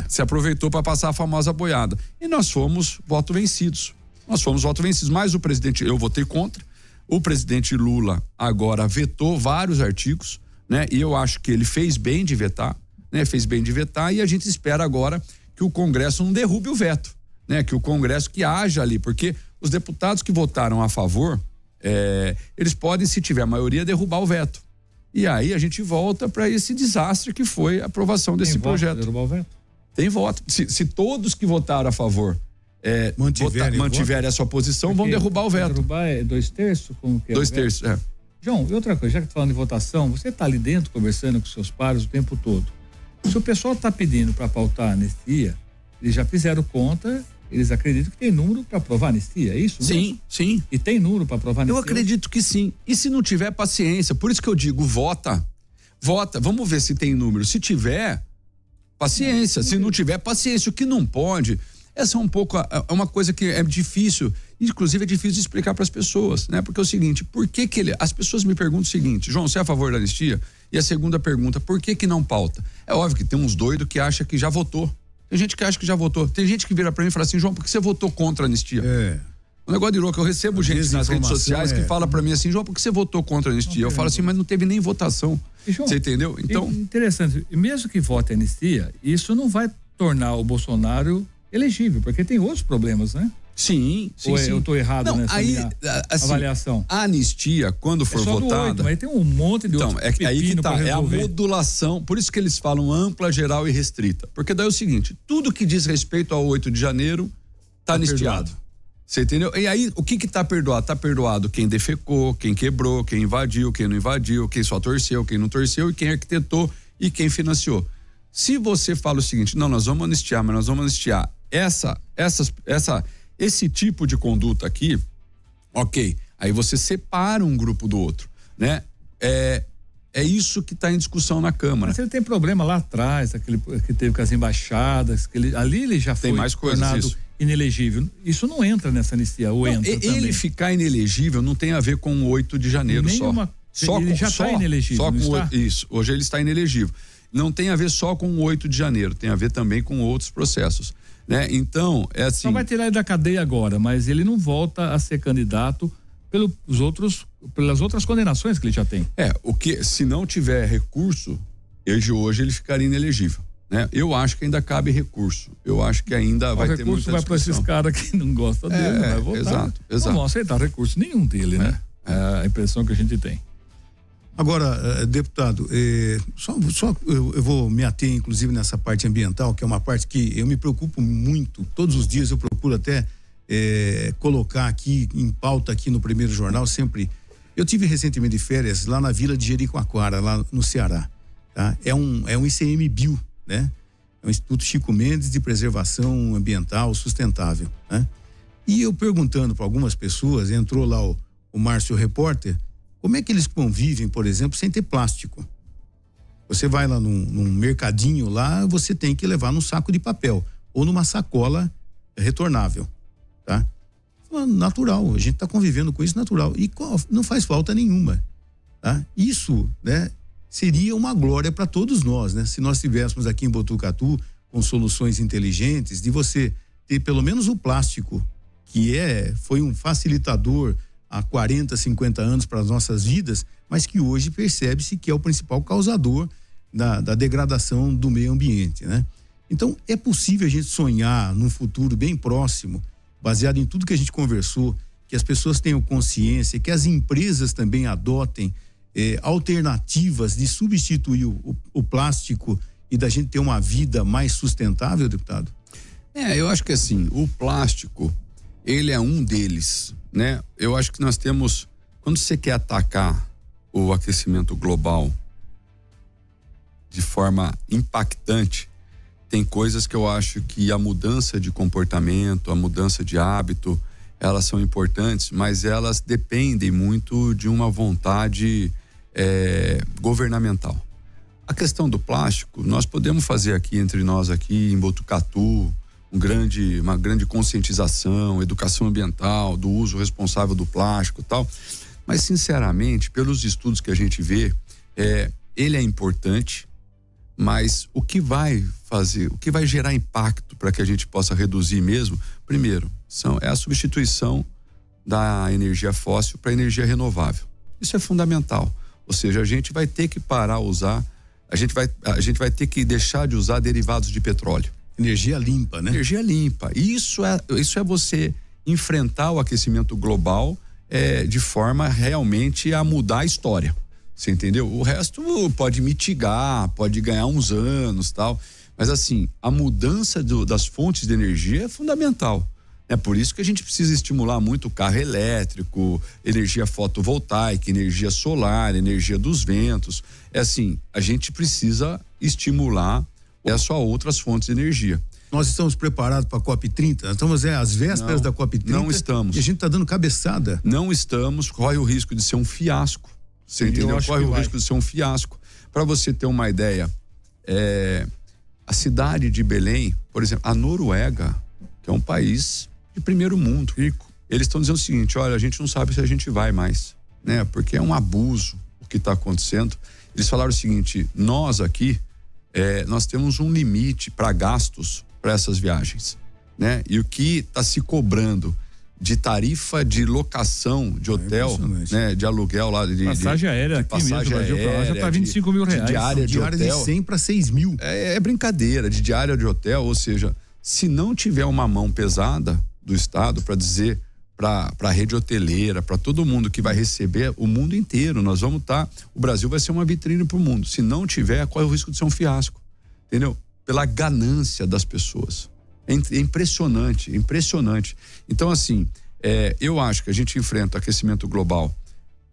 Se aproveitou para passar a famosa boiada. E nós fomos voto vencidos. Mas o presidente, eu votei contra. O presidente Lula agora vetou vários artigos, né? E eu acho que ele fez bem de vetar, né? E a gente espera agora que o Congresso não derrube o veto, né? Que o Congresso que haja ali, porque os deputados que votaram a favor, eles podem, se tiver maioria, derrubar o veto. E aí a gente volta para esse desastre que foi a aprovação desse projeto. Derrubar o veto? Tem voto. Se todos que votaram a favor mantiverem a sua posição, vão derrubar o veto. Derrubar é 2/3? Como que é? 2/3, João, e outra coisa, já que tá falando de votação, você está ali dentro conversando com seus pares o tempo todo. Se o pessoal está pedindo para pautar a anistia, eles já fizeram conta, eles acreditam que tem número para aprovar a anistia, é isso? Sim. E tem número para aprovar a anistia? Eu acredito que sim. E se não tiver, paciência. Por isso que eu digo, vota. Vamos ver se tem número. Se tiver, paciência. Se não tiver, paciência. O que não pode, essa é uma coisa que é difícil, inclusive é difícil de explicar para as pessoas, né? Porque é o seguinte, as pessoas me perguntam o seguinte: João, você é a favor da anistia? E a segunda pergunta, por que não pauta? É óbvio que tem uns doidos que acham que já votou. Tem gente que acha que já votou. Tem gente que vira para mim e fala assim: João, por que você votou contra a anistia? O negócio de louco, eu recebo gente nas redes sociais que fala para mim assim: João, por que você votou contra a anistia? Eu falo assim, mas não teve nem votação. João, você entendeu? Então, interessante. Mesmo que vote a anistia, isso não vai tornar o Bolsonaro elegível, porque tem outros problemas, né? Sim. Eu estou errado nessa minha avaliação. A anistia, quando for votada, mas tem um monte de outros aí que tá, é a modulação, por isso que eles falam ampla, geral e restrita, porque daí é o seguinte: tudo que diz respeito ao 8 de janeiro tá anistiado. Você entendeu? E aí, o que tá perdoado? Tá perdoado quem defecou, quem quebrou, quem invadiu, quem não invadiu, quem só torceu, quem não torceu, e quem arquitetou e quem financiou. Se você fala o seguinte: não, nós vamos anistiar, mas nós vamos anistiar esse tipo de conduta aqui, ok, aí você separa um grupo do outro, né? É isso que está em discussão na Câmara. Mas ele tem problema lá atrás, aquele que teve com as embaixadas, ali ele já foi tornado inelegível. Isso não entra nessa anistia, ou entra também? Ele ficar inelegível não tem a ver com o 8 de janeiro ele já está inelegível, Isso, hoje ele está inelegível. Não tem a ver só com o 8 de janeiro, tem a ver também com outros processos, né? Então, é assim. Só vai tirar ele da cadeia agora, mas ele não volta a ser candidato pelas outras condenações que ele já tem. Se não tiver recurso, hoje ele ficaria inelegível, né? Eu acho que ainda cabe recurso. Eu acho que ainda vai ter muita discussão. O recurso vai para esses caras que não gostam dele, não vai votar. Exato. Não vão aceitar recurso nenhum dele, né? É a impressão que a gente tem. Agora, deputado, eu vou me ater, inclusive, nessa parte ambiental, que é uma parte que eu me preocupo muito. Todos os dias eu procuro até colocar aqui em pauta aqui no Primeiro Jornal, sempre. Eu tive recentemente de férias lá na vila de Jericoacoara, lá no Ceará. Tá? É um ICMBio, né? É o Instituto Chico Mendes de Preservação Ambiental Sustentável, né? E eu perguntando para algumas pessoas, entrou lá o Márcio, repórter, como é que eles convivem, por exemplo, sem ter plástico? Você vai lá num mercadinho lá, você tem que levar num saco de papel ou numa sacola retornável, tá? Natural, a gente está convivendo com isso natural e não faz falta nenhuma, tá? Isso, né, seria uma glória para todos nós, né? Se nós tivéssemos aqui em Botucatu com soluções inteligentes de você ter pelo menos o plástico, que foi um facilitador há 40, 50 anos para as nossas vidas, mas que hoje percebe-se que é o principal causador da degradação do meio ambiente, né? Então, é possível a gente sonhar num futuro bem próximo, baseado em tudo que a gente conversou, que as pessoas tenham consciência, que as empresas também adotem alternativas de substituir o plástico e da gente ter uma vida mais sustentável, deputado? Eu acho que assim, o plástico, ele é um deles, né? Eu acho que nós temos, quando você quer atacar o aquecimento global de forma impactante, tem coisas que eu acho que a mudança de comportamento, a mudança de hábito, elas são importantes, mas elas dependem muito de uma vontade governamental. A questão do plástico, nós podemos fazer aqui entre nós aqui em Botucatu uma grande conscientização, educação ambiental, do uso responsável do plástico e tal, mas sinceramente, pelos estudos que a gente vê, ele é importante, mas o que vai gerar impacto para que a gente possa reduzir mesmo, primeiro, é a substituição da energia fóssil para energia renovável. Isso é fundamental. Ou seja, a gente vai ter que parar a usar, a gente vai ter que deixar de usar derivados de petróleo. Energia limpa, né? Energia limpa. Isso é você enfrentar o aquecimento global de forma realmente a mudar a história. Você entendeu? O resto pode mitigar, pode ganhar uns anos, tal. Mas assim, a mudança das fontes de energia é fundamental. É por isso que a gente precisa estimular muito o carro elétrico, energia fotovoltaica, energia solar, energia dos ventos. A gente precisa estimular a outras fontes de energia. Nós estamos preparados para a COP30? Estamos às vésperas da COP30? Não estamos. E a gente está dando cabeçada? Não estamos, corre o risco de ser um fiasco. Você entendeu? Corre o risco de ser um fiasco. Para você ter uma ideia, a cidade de Belém, por exemplo, a Noruega, que é um país de primeiro mundo, rico, eles estão dizendo o seguinte: olha, a gente não sabe se a gente vai mais, né? Porque é um abuso o que está acontecendo. Eles falaram o seguinte: nós aqui, nós temos um limite para gastos para essas viagens, né? E o que está se cobrando de tarifa de locação de hotel, né? De aluguel lá de passagem aérea, aqui mesmo, Brasil pra lá, já tá 25 mil reais. Diária de hotel, de 100 para 6 mil. É brincadeira, de diária de hotel. Ou seja, se não tiver uma mão pesada do Estado para dizer para a rede hoteleira, para todo mundo que vai receber, o mundo inteiro, nós vamos o Brasil vai ser uma vitrine para o mundo. Se não tiver, corre o risco de ser um fiasco, entendeu? Pela ganância das pessoas. É impressionante, impressionante. Então, assim, eu acho que a gente enfrenta o aquecimento global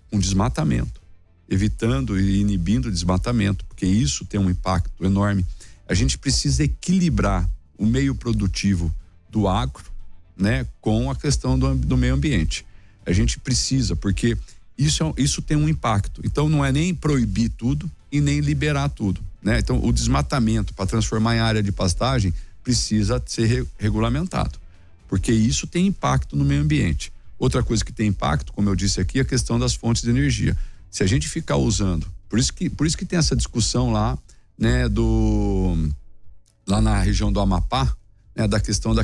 com desmatamento, evitando e inibindo o desmatamento, porque isso tem um impacto enorme. A gente precisa equilibrar o meio produtivo do agro, né, com a questão do meio ambiente. A gente precisa, porque isso tem um impacto. Então, não é nem proibir tudo e nem liberar tudo, né? Então, o desmatamento para transformar em área de pastagem precisa ser regulamentado, porque isso tem impacto no meio ambiente. Outra coisa que tem impacto, como eu disse aqui, é a questão das fontes de energia. Se a gente ficar usando, por isso que tem essa discussão lá, né, lá na região do Amapá, né, da questão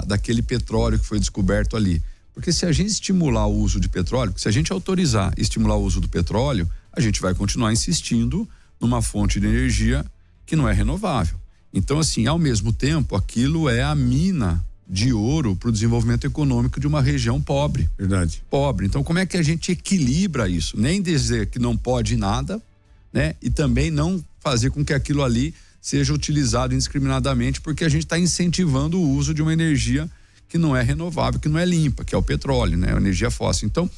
daquele petróleo que foi descoberto ali. Porque se a gente estimular o uso de petróleo, se a gente autorizar e estimular o uso do petróleo, a gente vai continuar insistindo numa fonte de energia que não é renovável. Então, assim, ao mesmo tempo, aquilo é a mina de ouro para o desenvolvimento econômico de uma região pobre. Verdade. Pobre. Então, como é que a gente equilibra isso? Nem dizer que não pode nada, né? E também não fazer com que aquilo ali seja utilizado indiscriminadamente, porque a gente está incentivando o uso de uma energia que não é renovável, que não é limpa, que é o petróleo, né? A energia fóssil. Então,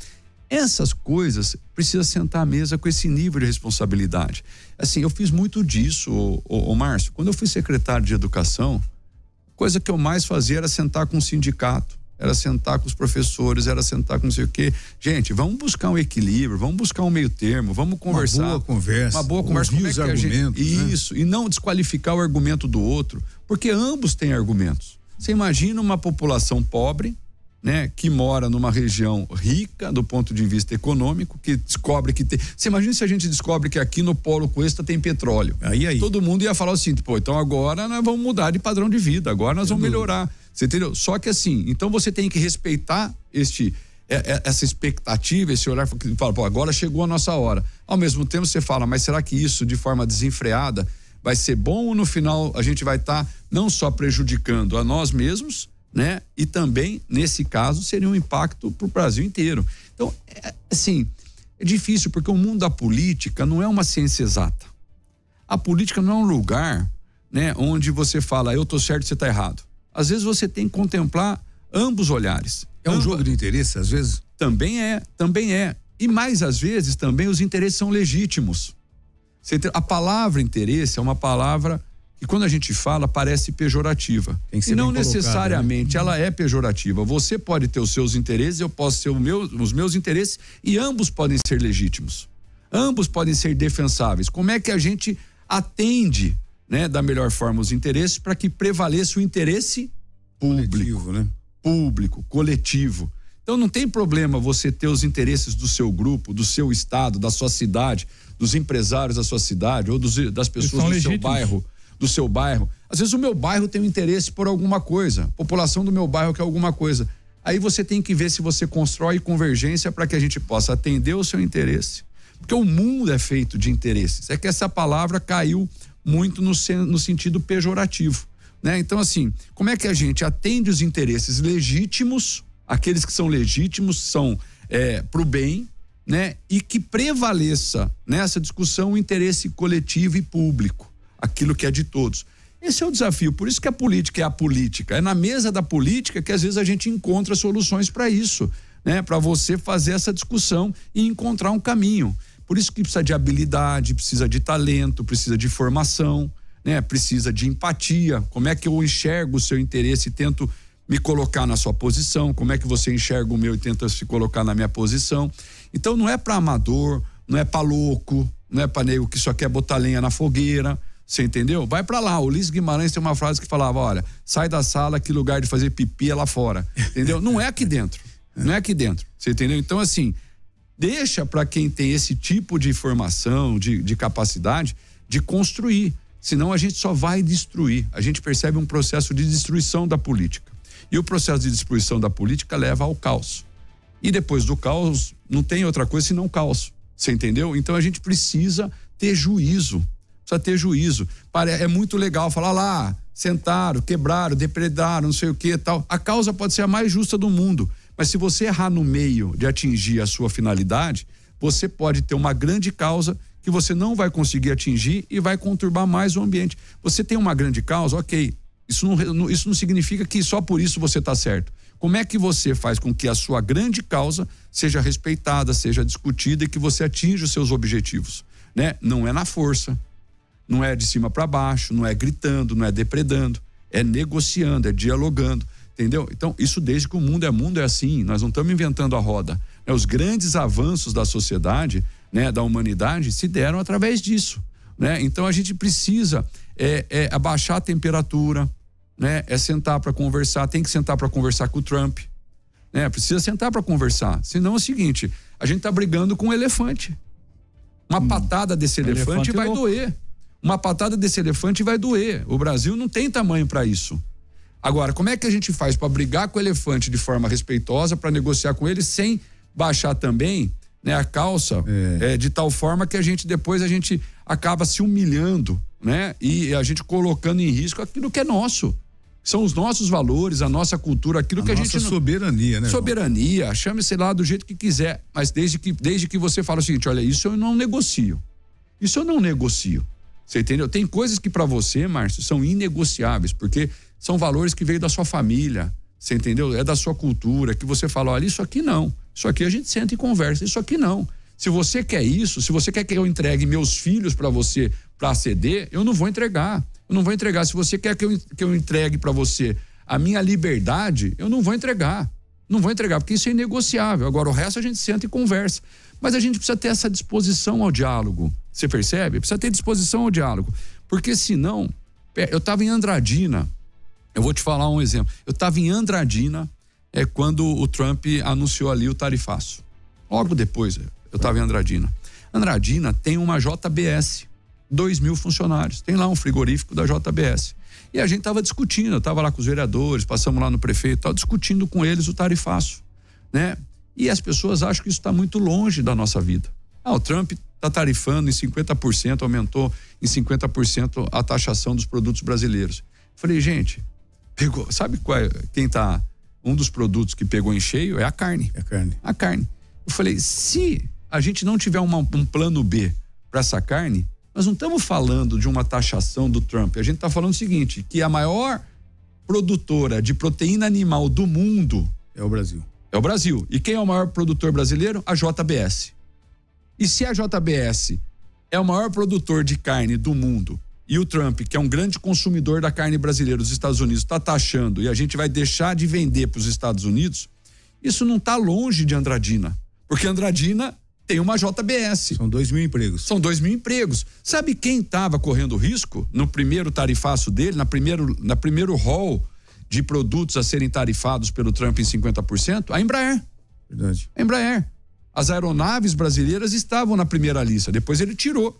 essas coisas precisa sentar à mesa com esse nível de responsabilidade. Assim, eu fiz muito disso, ô Márcio. Quando eu fui secretário de Educação, coisa que eu mais fazia era sentar com o sindicato, era sentar com os professores, era sentar com não sei o quê. Gente, vamos buscar um equilíbrio, vamos buscar um meio termo, vamos conversar. Uma boa conversa. Uma boa conversa. Como é que argumentos, Isso, e não desqualificar o argumento do outro, porque ambos têm argumentos. Você imagina uma população pobre, né, que mora numa região rica do ponto de vista econômico, que descobre que tem. Você imagina se a gente descobre que aqui no Polo Cuesta tem petróleo. Aí. Todo mundo ia falar assim, pô, então agora nós vamos mudar de padrão de vida, agora nós vamos melhorar. Você entendeu? Só que assim, então você tem que respeitar essa expectativa, esse olhar que fala, pô, agora chegou a nossa hora. Ao mesmo tempo você fala, mas será que isso de forma desenfreada vai ser bom ou no final a gente vai estar não só prejudicando a nós mesmos, né? E também, nesse caso, seria um impacto para o Brasil inteiro. Então, assim, é difícil porque o mundo da política não é uma ciência exata. A política não é um lugar, né, onde você fala, eu tô certo, você tá errado. Às vezes você tem que contemplar ambos olhares. É um jogo de interesse, às vezes? Também é. E mais às vezes também os interesses são legítimos. A palavra interesse é uma palavra que quando a gente fala parece pejorativa. E não necessariamente ela é pejorativa. Você pode ter os seus interesses, eu posso ter os meus interesses e ambos podem ser legítimos. Ambos podem ser defensáveis. Como é que a gente atende, né, da melhor forma os interesses para que prevaleça o interesse público, coletivo, né? Público, coletivo. Então não tem problema você ter os interesses do seu grupo, do seu estado, da sua cidade, dos empresários da sua cidade ou das pessoas do seu bairro. Às vezes o meu bairro tem um interesse por alguma coisa, a população do meu bairro quer alguma coisa. Aí você tem que ver se você constrói convergência para que a gente possa atender o seu interesse. Porque o mundo é feito de interesses. É que essa palavra caiu muito no sentido pejorativo, né? Então, assim, como é que a gente atende os interesses legítimos, aqueles que são legítimos, são pro bem, né? E que prevaleça nessa discussão o interesse coletivo e público. Aquilo que é de todos. Esse é o desafio, por isso que a política é a política. É na mesa da política que às vezes a gente encontra soluções para isso, né? Para você fazer essa discussão e encontrar um caminho. Por isso que precisa de habilidade, precisa de talento, precisa de formação, né? Precisa de empatia. Como é que eu enxergo o seu interesse e tento me colocar na sua posição? Como é que você enxerga o meu e tenta se colocar na minha posição? Então não é para amador, não é para louco, não é para nego que só quer botar lenha na fogueira. Você entendeu? Vai pra lá. O Ulisses Guimarães tem uma frase que falava, olha, sai da sala que lugar de fazer pipi é lá fora. Entendeu? Não é aqui dentro. Não é aqui dentro. Você entendeu? Então, assim, deixa para quem tem esse tipo de formação, de capacidade, de construir. Senão a gente só vai destruir. A gente percebe um processo de destruição da política. E o processo de destruição da política leva ao caos. E depois do caos, não tem outra coisa senão caos. Você entendeu? Então a gente precisa ter juízo. Precisa ter juízo. É muito legal falar lá, sentaram, quebraram, depredaram, não sei o que e tal. A causa pode ser a mais justa do mundo, mas se você errar no meio de atingir a sua finalidade, você pode ter uma grande causa que você não vai conseguir atingir e vai conturbar mais o ambiente. Você tem uma grande causa, ok, isso não significa que só por isso você está certo. Como é que você faz com que a sua grande causa seja respeitada, seja discutida e que você atinja os seus objetivos, né? Não é na força. Não é de cima para baixo, não é gritando, não é depredando, é negociando, é dialogando, entendeu? Então, isso desde que o mundo é assim, nós não estamos inventando a roda. Né? Os grandes avanços da sociedade, né, da humanidade, se deram através disso, né? Então, a gente precisa abaixar a temperatura, né? Sentar para conversar, tem que sentar para conversar com o Trump, né? Precisa sentar para conversar, senão é o seguinte, a gente tá brigando com um elefante. Uma patada desse elefante vai doer. Uma patada desse elefante vai doer. O Brasil não tem tamanho para isso. Agora, como é que a gente faz para brigar com o elefante de forma respeitosa, para negociar com ele sem baixar também, né, a calça, de tal forma que depois a gente acaba se humilhando, né? E a gente colocando em risco aquilo que é nosso. São os nossos valores, a nossa cultura, aquilo que a gente... Nossa soberania, né? Soberania, chame-se lá do jeito que quiser, mas desde que você fala o seguinte, olha, isso eu não negocio. Isso eu não negocio. Você entendeu? Tem coisas que para você, Márcio, são inegociáveis, porque são valores que veio da sua família, você entendeu? É da sua cultura, que você fala, olha, isso aqui não. Isso aqui a gente senta e conversa, isso aqui não. Se você quer isso, se você quer que eu entregue meus filhos para você para ceder, eu não vou entregar. Eu não vou entregar. Se você quer que eu entregue para você a minha liberdade, eu não vou entregar. Não vou entregar, porque isso é inegociável. Agora, o resto a gente senta e conversa. Mas a gente precisa ter essa disposição ao diálogo. Você percebe? Precisa ter disposição ao diálogo. Porque senão, eu estava em Andradina, eu vou te falar um exemplo. Eu estava em Andradina quando o Trump anunciou ali o tarifaço. Logo depois, eu estava em Andradina. Andradina tem uma JBS, 2.000 funcionários. Tem lá um frigorífico da JBS. E a gente estava discutindo, eu estava lá com os vereadores, passamos lá no prefeito, estava discutindo com eles o tarifaço, né? E as pessoas acham que isso está muito longe da nossa vida. O Trump está tarifando em 50%, aumentou em 50% a taxação dos produtos brasileiros. Falei, gente, sabe um dos produtos que pegou em cheio é a carne. É a carne. A carne. Eu falei, se a gente não tiver um plano B para essa carne, nós não estamos falando de uma taxação do Trump. A gente está falando o seguinte, que a maior produtora de proteína animal do mundo é o Brasil. É o Brasil. E quem é o maior produtor brasileiro? A JBS. E se a JBS é o maior produtor de carne do mundo e o Trump, que é um grande consumidor da carne brasileira dos Estados Unidos, está taxando e a gente vai deixar de vender para os Estados Unidos, isso não está longe de Andradina. Porque Andradina tem uma JBS. São 2.000 empregos. São 2.000 empregos. Sabe quem estava correndo risco no primeiro tarifaço dele, na primeiro rol de produtos a serem tarifados pelo Trump em 50%? A Embraer. Verdade. A Embraer. As aeronaves brasileiras estavam na primeira lista. Depois ele tirou.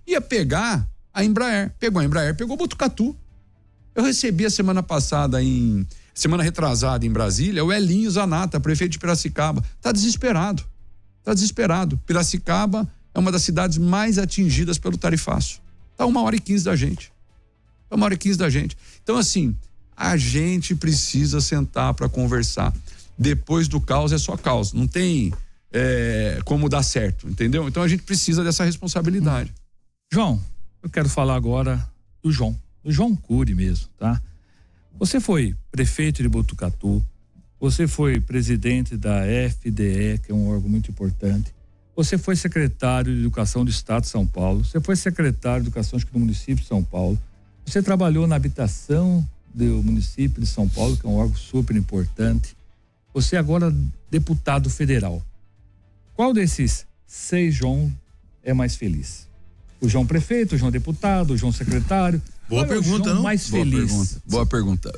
Ia pegar a Embraer. Pegou a Embraer, pegou Botucatu. Eu recebi a semana retrasada em Brasília, o Elinho Zanata, prefeito de Piracicaba. Tá desesperado. Piracicaba é uma das cidades mais atingidas pelo tarifaço. Tá 1h15 da gente. Então, assim, a gente precisa sentar para conversar. Depois do caos é só caos. Não tem como dar certo, entendeu? Então a gente precisa dessa responsabilidade. João, eu quero falar agora do João Cury mesmo, tá? Você foi prefeito de Botucatu, você foi presidente da FDE, que é um órgão muito importante, você foi secretário de Educação do Estado de São Paulo, você foi secretário de Educação do município de São Paulo, você trabalhou na habitação do município de São Paulo, que é um órgão super importante, você agora deputado federal. Qual desses 6 João é mais feliz? O João prefeito, o João deputado, o João secretário? Boa pergunta, não? Mais feliz. Boa pergunta.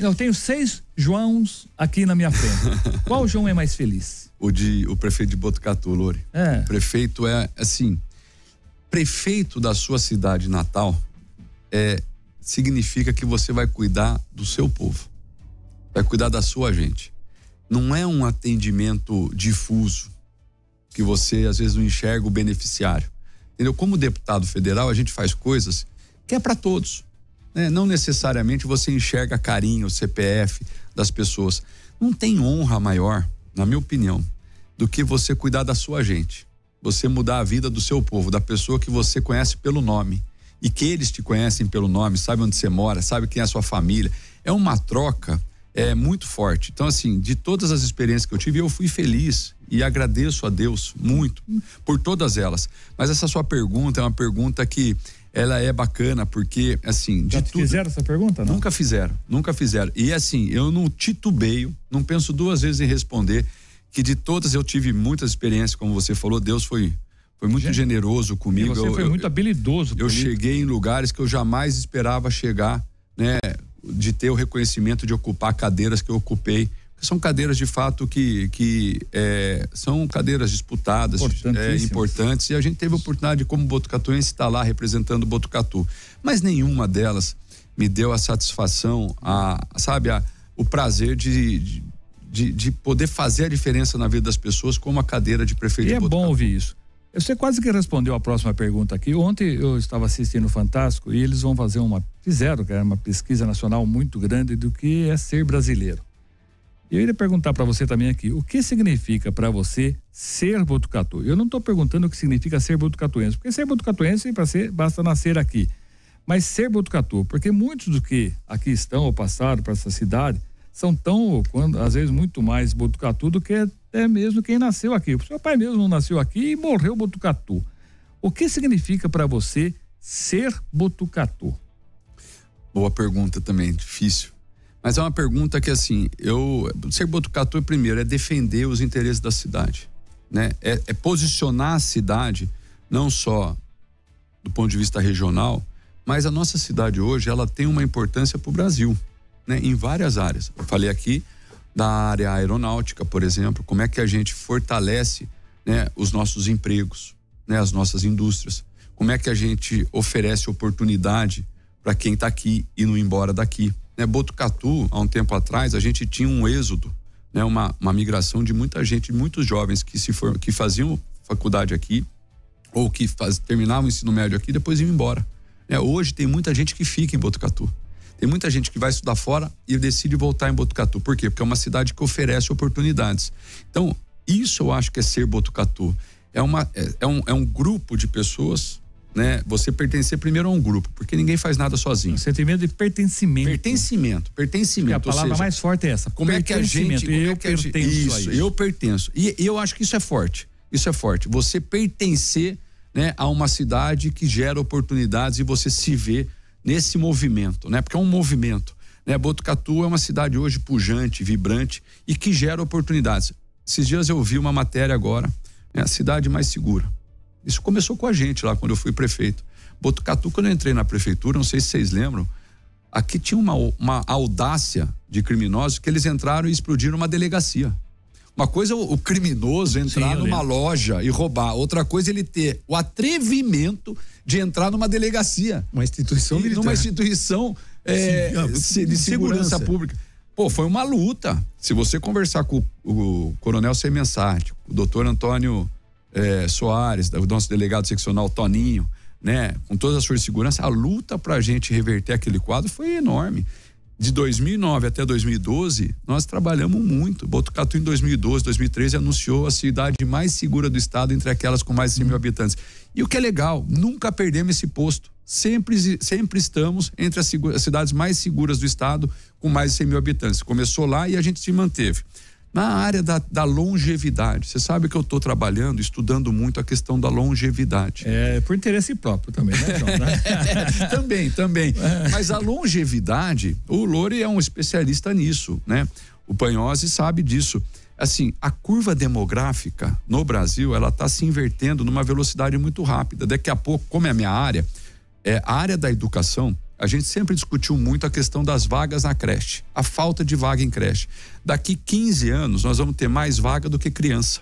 Eu tenho 6 Joãos aqui na minha frente. Qual João é mais feliz? O prefeito de Botucatu, Lore. O prefeito é assim, prefeito da sua cidade natal significa que você vai cuidar do seu povo, vai cuidar da sua gente. Não é um atendimento difuso que você às vezes não enxerga o beneficiário. Entendeu? Como deputado federal, a gente faz coisas que é para todos, né? Não necessariamente você enxerga carinho, o CPF das pessoas. Não tem honra maior, na minha opinião, do que você cuidar da sua gente. Você mudar a vida do seu povo, da pessoa que você conhece pelo nome e que eles te conhecem pelo nome, sabe onde você mora, sabe quem é a sua família. É uma troca muito forte. Então, assim, de todas as experiências que eu tive, eu fui feliz e agradeço a Deus muito por todas elas. Mas essa sua pergunta é uma pergunta que ela é bacana, porque, assim, Já fizeram essa pergunta, não? Nunca fizeram. E, assim, eu não titubeio, não penso 2 vezes em responder, que de todas eu tive muitas experiências, como você falou, Deus foi muito generoso comigo. E você foi muito habilidoso. Eu cheguei em lugares que eu jamais esperava chegar, né? De ter o reconhecimento de ocupar cadeiras que eu ocupei, que são cadeiras de fato que são cadeiras disputadas, importantes, e a gente teve a oportunidade, como botucatuense, estar lá representando Botucatu, mas nenhuma delas me deu a satisfação, o prazer de poder fazer a diferença na vida das pessoas como a cadeira de prefeito de Botucatu. É bom ouvir isso. Você quase que respondeu a próxima pergunta aqui. Ontem eu estava assistindo o Fantástico e eles vão fazer fizeram, cara, uma pesquisa nacional muito grande do que é ser brasileiro. Eu iria perguntar para você também aqui, o que significa para você ser botucatu? Eu não estou perguntando o que significa ser botucatuense, porque ser botucatuense basta nascer aqui. Mas ser botucatu, porque muitos dos que aqui estão ou passaram para essa cidade são às vezes muito mais botucatu do que até mesmo quem nasceu aqui. O seu pai mesmo não nasceu aqui e morreu botucatu. O que significa para você ser botucatu? Boa pergunta também, difícil. Mas é uma pergunta que, assim, ser botucatu, primeiro, é defender os interesses da cidade, né? É posicionar a cidade, não só do ponto de vista regional, mas a nossa cidade hoje, ela tem uma importância para o Brasil, né? Em várias áreas. Eu falei aqui da área aeronáutica, por exemplo, como é que a gente fortalece, né, os nossos empregos, né, as nossas indústrias, como é que a gente oferece oportunidade para quem está aqui e não ir embora daqui. Botucatu, há um tempo atrás, a gente tinha um êxodo, né, uma migração de muita gente, muitos jovens que faziam faculdade aqui ou que terminavam o ensino médio aqui e depois iam embora. Hoje tem muita gente que fica em Botucatu. Tem muita gente que vai estudar fora e decide voltar em Botucatu. Por quê? Porque é uma cidade que oferece oportunidades. Então, isso eu acho que é ser Botucatu. É um grupo de pessoas, né? Você pertencer primeiro a um grupo, porque ninguém faz nada sozinho. Sentimento de pertencimento. Pertencimento. A palavra mais forte é essa. Como é que a gente... Eu pertenço. E eu acho que isso é forte. Isso é forte. Você pertencer, né, a uma cidade que gera oportunidades e você se vê nesse movimento, né? Porque é um movimento, né? Botucatu é uma cidade hoje pujante, vibrante e que gera oportunidades. Esses dias eu vi uma matéria agora, né? A cidade mais segura. Isso começou com a gente lá quando eu fui prefeito. Botucatu, quando eu entrei na prefeitura, não sei se vocês lembram, aqui tinha uma audácia de criminosos que eles entraram e explodiram uma delegacia. Uma coisa é o criminoso entrar numa loja e roubar, outra coisa é ele ter o atrevimento de entrar numa delegacia. Uma instituição militar. Numa instituição de segurança pública. Pô, foi uma luta. Se você conversar com o coronel Semensati, o doutor Antônio Soares, o nosso delegado seccional Toninho, né? Com todas as forças de segurança, a luta pra gente reverter aquele quadro foi enorme. De 2009 até 2012, nós trabalhamos muito. Botucatu em 2012, 2013 anunciou a cidade mais segura do estado entre aquelas com mais de 100 mil habitantes. E o que é legal, nunca perdemos esse posto. Sempre estamos entre as cidades mais seguras do estado com mais de 100 mil habitantes. Começou lá e a gente se manteve. Na área da longevidade, você sabe que eu estou trabalhando, estudando muito a questão da longevidade. Por interesse próprio também, né, João? Também. Mas a longevidade, o Lore é um especialista nisso, né? O Panhose sabe disso. Assim, a curva demográfica no Brasil, ela está se invertendo numa velocidade muito rápida. Daqui a pouco, como é a minha área, a área da educação, a gente sempre discutiu muito a questão das vagas na creche, a falta de vaga em creche. Daqui 15 anos nós vamos ter mais vaga do que criança.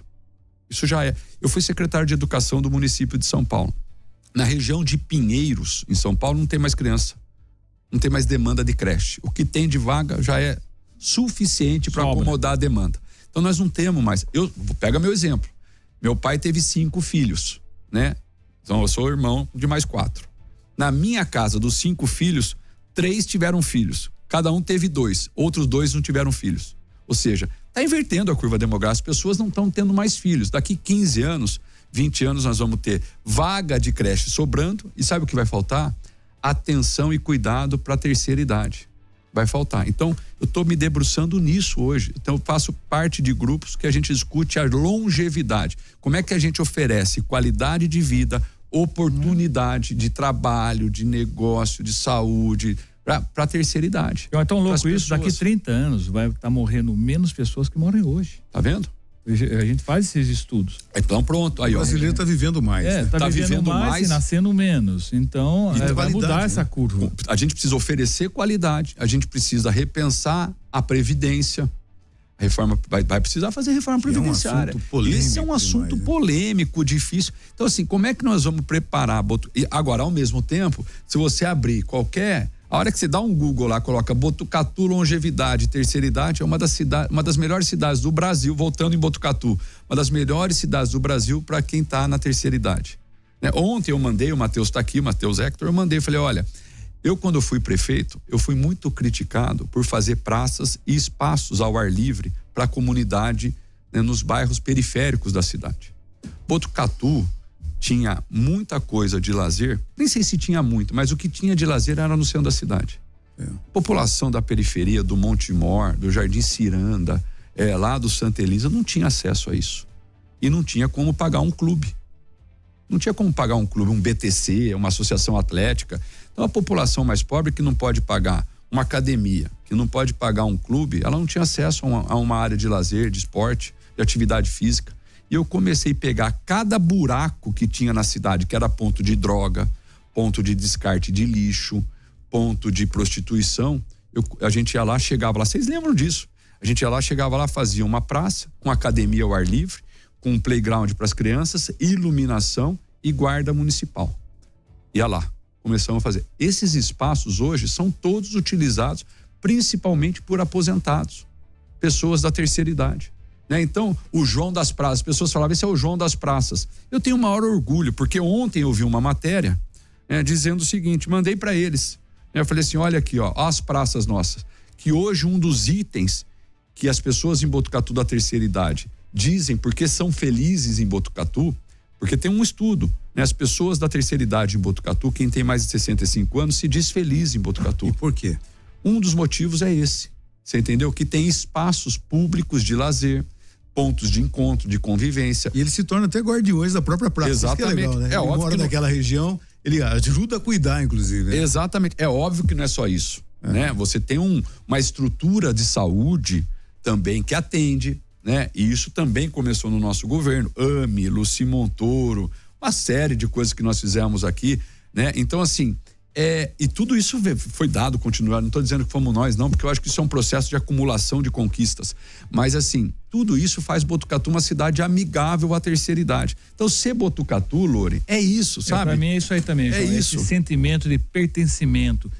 Isso já é. Eu fui secretário de educação do município de São Paulo. Na região de Pinheiros, em São Paulo, não tem mais criança. Não tem mais demanda de creche. O que tem de vaga já é suficiente para acomodar a demanda. Então nós não temos mais. Pega meu exemplo. Meu pai teve 5 filhos, né? Então eu sou irmão de mais 4. Na minha casa, dos 5 filhos, 3 tiveram filhos. Cada um teve 2. Outros 2 não tiveram filhos. Ou seja, está invertendo a curva demográfica. As pessoas não estão tendo mais filhos. Daqui 15 anos, 20 anos, nós vamos ter vaga de creche sobrando. E sabe o que vai faltar? Atenção e cuidado para a terceira idade. Vai faltar. Então, eu estou me debruçando nisso hoje. Então, eu faço parte de grupos que a gente discute a longevidade. Como é que a gente oferece qualidade de vida, oportunidade de trabalho, de negócio, de saúde para a terceira idade. É tão louco isso, daqui 30 anos vai estar morrendo menos pessoas que morrem hoje. Tá vendo? A gente faz esses estudos. Então pronto. Aí, o brasileiro está vivendo mais. Tá vivendo mais e nascendo menos. Então vai mudar essa curva. A gente precisa oferecer qualidade, a gente precisa repensar a previdência. A reforma vai precisar fazer reforma previdenciária. Esse é um assunto polêmico, difícil. Então, assim, como é que nós vamos preparar? Agora, ao mesmo tempo, se você abrir qualquer A hora que você dá um Google lá, coloca Botucatu, longevidade, terceira idade, é uma das melhores cidades do Brasil, voltando em Botucatu, uma das melhores cidades do Brasil para quem está na terceira idade. Né? Ontem eu mandei, o Matheus está aqui, o Matheus Hector, eu falei, olha, eu quando eu fui prefeito, eu fui muito criticado por fazer praças e espaços ao ar livre para a comunidade, né, nos bairros periféricos da cidade. Botucatu tinha muita coisa de lazer, nem sei se tinha muito, mas o que tinha de lazer era no centro da cidade. População da periferia, do Monte Mor, do Jardim Ciranda, lá do Santa Elisa, não tinha acesso a isso. E não tinha como pagar um clube. Não tinha como pagar um clube, um BTC, uma associação atlética. Então a população mais pobre que não pode pagar uma academia, que não pode pagar um clube, ela não tinha acesso a uma área de lazer, de esporte, de atividade física. E eu comecei a pegar cada buraco que tinha na cidade, que era ponto de droga, ponto de descarte de lixo, ponto de prostituição. A gente ia lá, chegava lá, vocês lembram disso? A gente ia lá, chegava lá, fazia uma praça com academia ao ar livre, com um playground para as crianças, iluminação e guarda municipal. Ia lá, começamos a fazer. Esses espaços hoje são todos utilizados principalmente por aposentados, pessoas da terceira idade. Né? Então, o João das Praças, as pessoas falavam, esse é o João das Praças. Eu tenho o maior orgulho, porque ontem eu vi uma matéria dizendo o seguinte, mandei para eles. Eu falei assim, olha aqui, ó, as praças nossas, que hoje um dos itens que as pessoas em Botucatu da terceira idade dizem porque são felizes em Botucatu, porque tem um estudo, né? As pessoas da terceira idade em Botucatu, quem tem mais de 65 anos, se diz feliz em Botucatu. E por quê? Um dos motivos é esse, você entendeu? Que tem espaços públicos de lazer, pontos de encontro, de convivência. E eles se tornam até guardiões da própria praça. Exatamente. Isso que é legal, né? É ele óbvio mora naquela região, ele ajuda a cuidar, inclusive. Né? Exatamente. É óbvio que não é só isso, né? Você tem uma estrutura de saúde também que atende, né? E isso também começou no nosso governo. AME, Luci Montoro, uma série de coisas que nós fizemos aqui, né? Então, assim, e tudo isso foi dado, continuar, não estou dizendo que fomos nós, não, porque eu acho que isso é um processo de acumulação de conquistas. Mas, assim, tudo isso faz Botucatu uma cidade amigável à terceira idade. Então, ser Botucatu, Lore, é isso, sabe? Para mim é isso aí também, João, isso. Esse sentimento de pertencimento.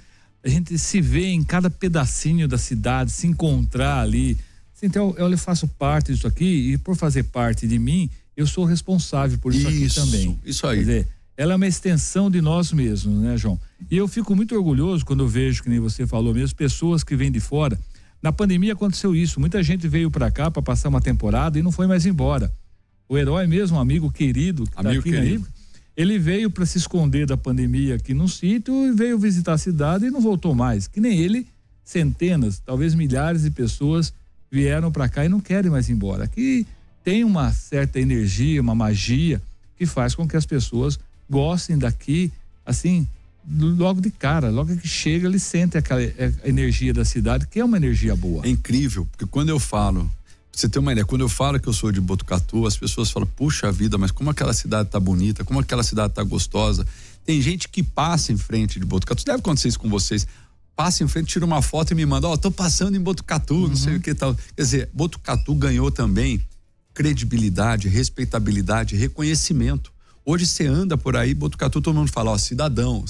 A gente se vê em cada pedacinho da cidade, se encontrar ali. Então, eu faço parte disso aqui e por fazer parte de mim, eu sou responsável por isso aqui também. Isso aí. Quer dizer, ela é uma extensão de nós mesmos, né, João? E eu fico muito orgulhoso quando eu vejo, que nem você falou mesmo, pessoas que vêm de fora. Na pandemia aconteceu isso, muita gente veio para cá para passar uma temporada e não foi mais embora. O Herói mesmo, um amigo querido, que tá aqui querido. Ele veio para se esconder da pandemia aqui num sítio e veio visitar a cidade e não voltou mais. Que nem ele, centenas, talvez milhares de pessoas vieram para cá e não querem mais ir embora. Aqui tem uma certa energia, uma magia que faz com que as pessoas gostem daqui, assim, logo de cara, logo que chega, eles sentem aquela energia da cidade, que é uma energia boa. É incrível, porque quando eu falo, pra você ter uma ideia, quando eu falo que eu sou de Botucatu, as pessoas falam, puxa vida, mas como aquela cidade tá bonita, como aquela cidade tá gostosa. Tem gente que passa em frente de Botucatu, deve acontecer isso com vocês, passa em frente, tira uma foto e me manda, tô passando em Botucatu, não sei o que tal. Quer dizer, Botucatu ganhou também credibilidade, respeitabilidade, reconhecimento. Hoje você anda por aí, Botucatu, todo mundo fala, cidadão,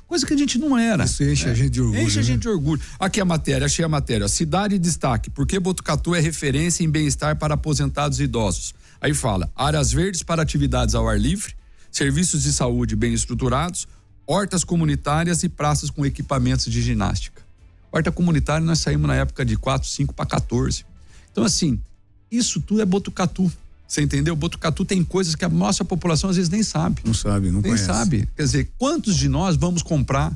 coisa que a gente não era. Isso enche a gente de orgulho. Enche a gente de orgulho. Aqui a matéria, achei a matéria, cidade de destaque, porque Botucatu é referência em bem-estar para aposentados e idosos. Aí fala, áreas verdes para atividades ao ar livre, serviços de saúde bem estruturados, hortas comunitárias e praças com equipamentos de ginástica. Horta comunitária nós saímos na época de 4, 5 para 14. Então, assim, isso tudo é Botucatu. Você entendeu? Botucatu tem coisas que a nossa população às vezes nem sabe. Não sabe, não conhece. Nem sabe. Quer dizer, quantos de nós vamos comprar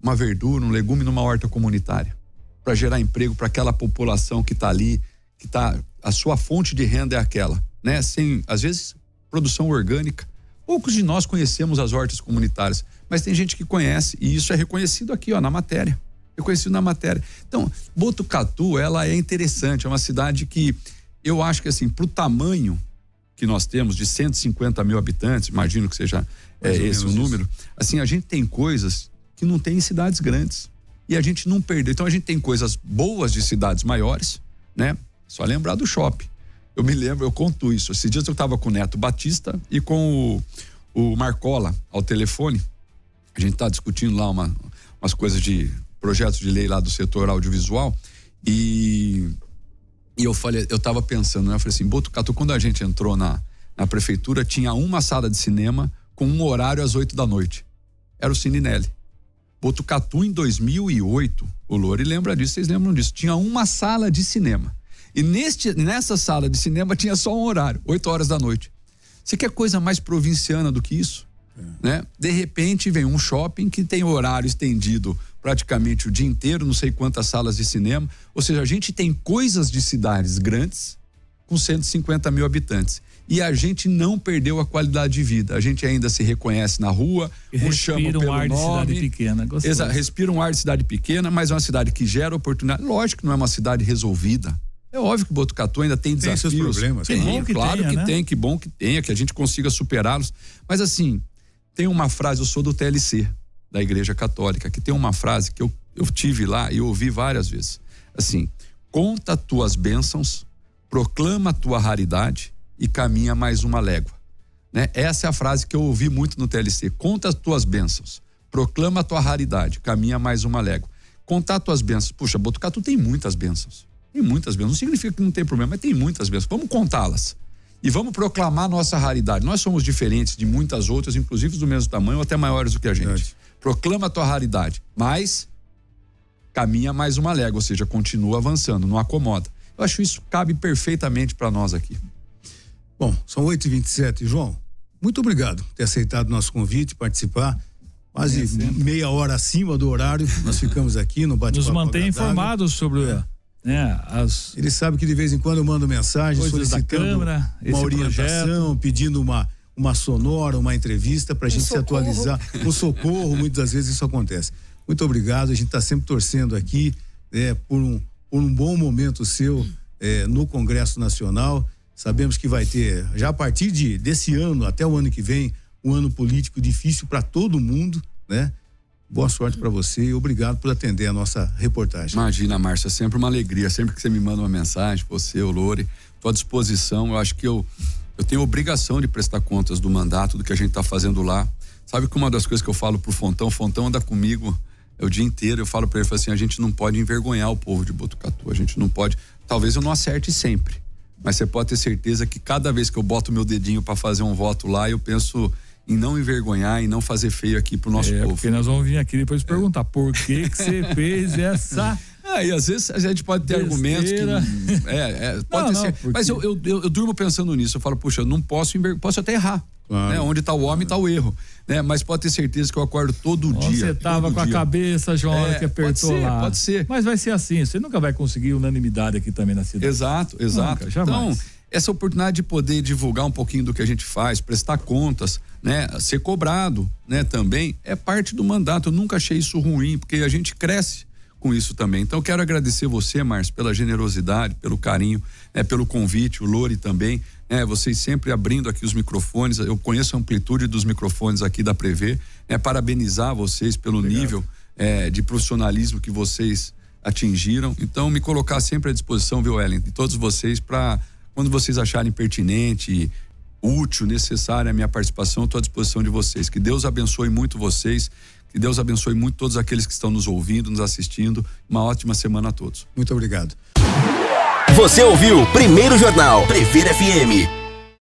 uma verdura, um legume numa horta comunitária para gerar emprego para aquela população que está ali, que tá, a sua fonte de renda é aquela, né? Sem, às vezes, produção orgânica. Poucos de nós conhecemos as hortas comunitárias, mas tem gente que conhece e isso é reconhecido aqui, ó, na matéria. Reconhecido na matéria. Então, Botucatu, ela é interessante, é uma cidade que eu acho que assim, pro tamanho que nós temos de 150 mil habitantes, imagino que seja esse o número, isso. Assim, a gente tem coisas que não tem em cidades grandes e a gente não perdeu. Então a gente tem coisas boas de cidades maiores, né? Só lembrar do shopping. Eu me lembro, eu conto isso. Esses dias eu estava com o Neto Batista e com o Marcola ao telefone. A gente tá discutindo lá umas coisas de projetos de lei lá do setor audiovisual e eu falei, eu tava pensando, né? Eu falei assim, Botucatu, quando a gente entrou na prefeitura, tinha uma sala de cinema com um horário às 8 da noite. Era o Cine Nelly. Botucatu, em 2008, o Lori lembra disso, vocês lembram disso, tinha uma sala de cinema. E nessa sala de cinema tinha só um horário, 8 horas da noite. Você quer coisa mais provinciana do que isso? Né? De repente vem um shopping que tem horário estendido praticamente o dia inteiro, não sei quantas salas de cinema. Ou seja, a gente tem coisas de cidades grandes com 150 mil habitantes. E a gente não perdeu a qualidade de vida. A gente ainda se reconhece na rua, chama pelo nome. Respira um ar de cidade pequena. Exato, respira um ar de cidade pequena, mas é uma cidade que gera oportunidade. Lógico que não é uma cidade resolvida. É óbvio que o Botucatu ainda tem desafios. Tem seus problemas. Claro que tem, que bom que tenha, que a gente consiga superá-los. Mas assim, tem uma frase, eu sou do TLC, da Igreja Católica, que tem uma frase que eu tive lá e ouvi várias vezes. Assim, conta tuas bênçãos, proclama tua raridade e caminha mais uma légua. Né? Essa é a frase que eu ouvi muito no TLC. Conta as tuas bênçãos, proclama tua raridade, caminha mais uma légua. Contar tuas bênçãos. Puxa, Botucatu tem muitas bênçãos. Tem muitas bênçãos. Não significa que não tem problema, mas tem muitas bênçãos. Vamos contá-las. E vamos proclamar nossa raridade. Nós somos diferentes de muitas outras, inclusive do mesmo tamanho ou até maiores do que a gente. Verdade. Proclama a tua raridade, mas caminha mais uma légua, ou seja, continua avançando, não acomoda. Eu acho isso cabe perfeitamente para nós aqui. Bom, são 8h27, João, muito obrigado por ter aceitado o nosso convite, participar. Quase meia hora acima do horário, nós ficamos aqui no bate-papo. Nos mantém informados sobre Ele sabe que de vez em quando eu mando mensagem solicitando câmera, uma orientação, pedindo uma sonora, uma entrevista pra gente se atualizar. Um socorro, muitas vezes isso acontece. Muito obrigado, a gente está sempre torcendo aqui por um bom momento seu no Congresso Nacional. Sabemos que vai ter, já a partir desse ano até o ano que vem, um ano político difícil para todo mundo, né? Boa sorte para você e obrigado por atender a nossa reportagem. Imagina, Márcia, é sempre uma alegria, sempre que você me manda uma mensagem, você, o Lori, estou à disposição. Eu acho que eu tenho obrigação de prestar contas do mandato, do que a gente está fazendo lá. Sabe que uma das coisas que eu falo pro Fontão anda comigo o dia inteiro, eu falo para ele assim, a gente não pode envergonhar o povo de Botucatu, a gente não pode, talvez eu não acerte sempre, mas você pode ter certeza que cada vez que eu boto meu dedinho para fazer um voto lá, eu penso em não envergonhar e não fazer feio aqui pro nosso povo. Porque nós vamos vir aqui depois perguntar por que você fez essa... E às vezes a gente pode ter argumentos que pode ser, porque... mas eu durmo pensando nisso, eu falo, puxa, eu não posso até errar, claro. Né? Onde tá o homem tá o erro, né? Mas pode ter certeza que eu acordo todo dia. Você tava com a cabeça, João, que apertou lá. Pode ser. Mas vai ser assim, você nunca vai conseguir unanimidade aqui também na cidade. Exato. Nunca, jamais. Então, essa oportunidade de poder divulgar um pouquinho do que a gente faz, prestar contas, né? Ser cobrado, né? Também é parte do mandato. Eu nunca achei isso ruim, porque a gente cresce com isso também. Então eu quero agradecer você, Márcio, pela generosidade, pelo carinho, pelo convite, o Lori também, vocês sempre abrindo aqui os microfones. Eu conheço a amplitude dos microfones aqui da Prever, parabenizar vocês pelo nível de profissionalismo que vocês atingiram. Então me colocar sempre à disposição, viu, Ellen, de todos vocês, para quando vocês acharem pertinente, útil, necessária a minha participação, eu estou à disposição de vocês. Que Deus abençoe muito vocês, que Deus abençoe muito todos aqueles que estão nos ouvindo, nos assistindo. Uma ótima semana a todos. Muito obrigado. Você ouviu Primeiro Jornal Prever FM.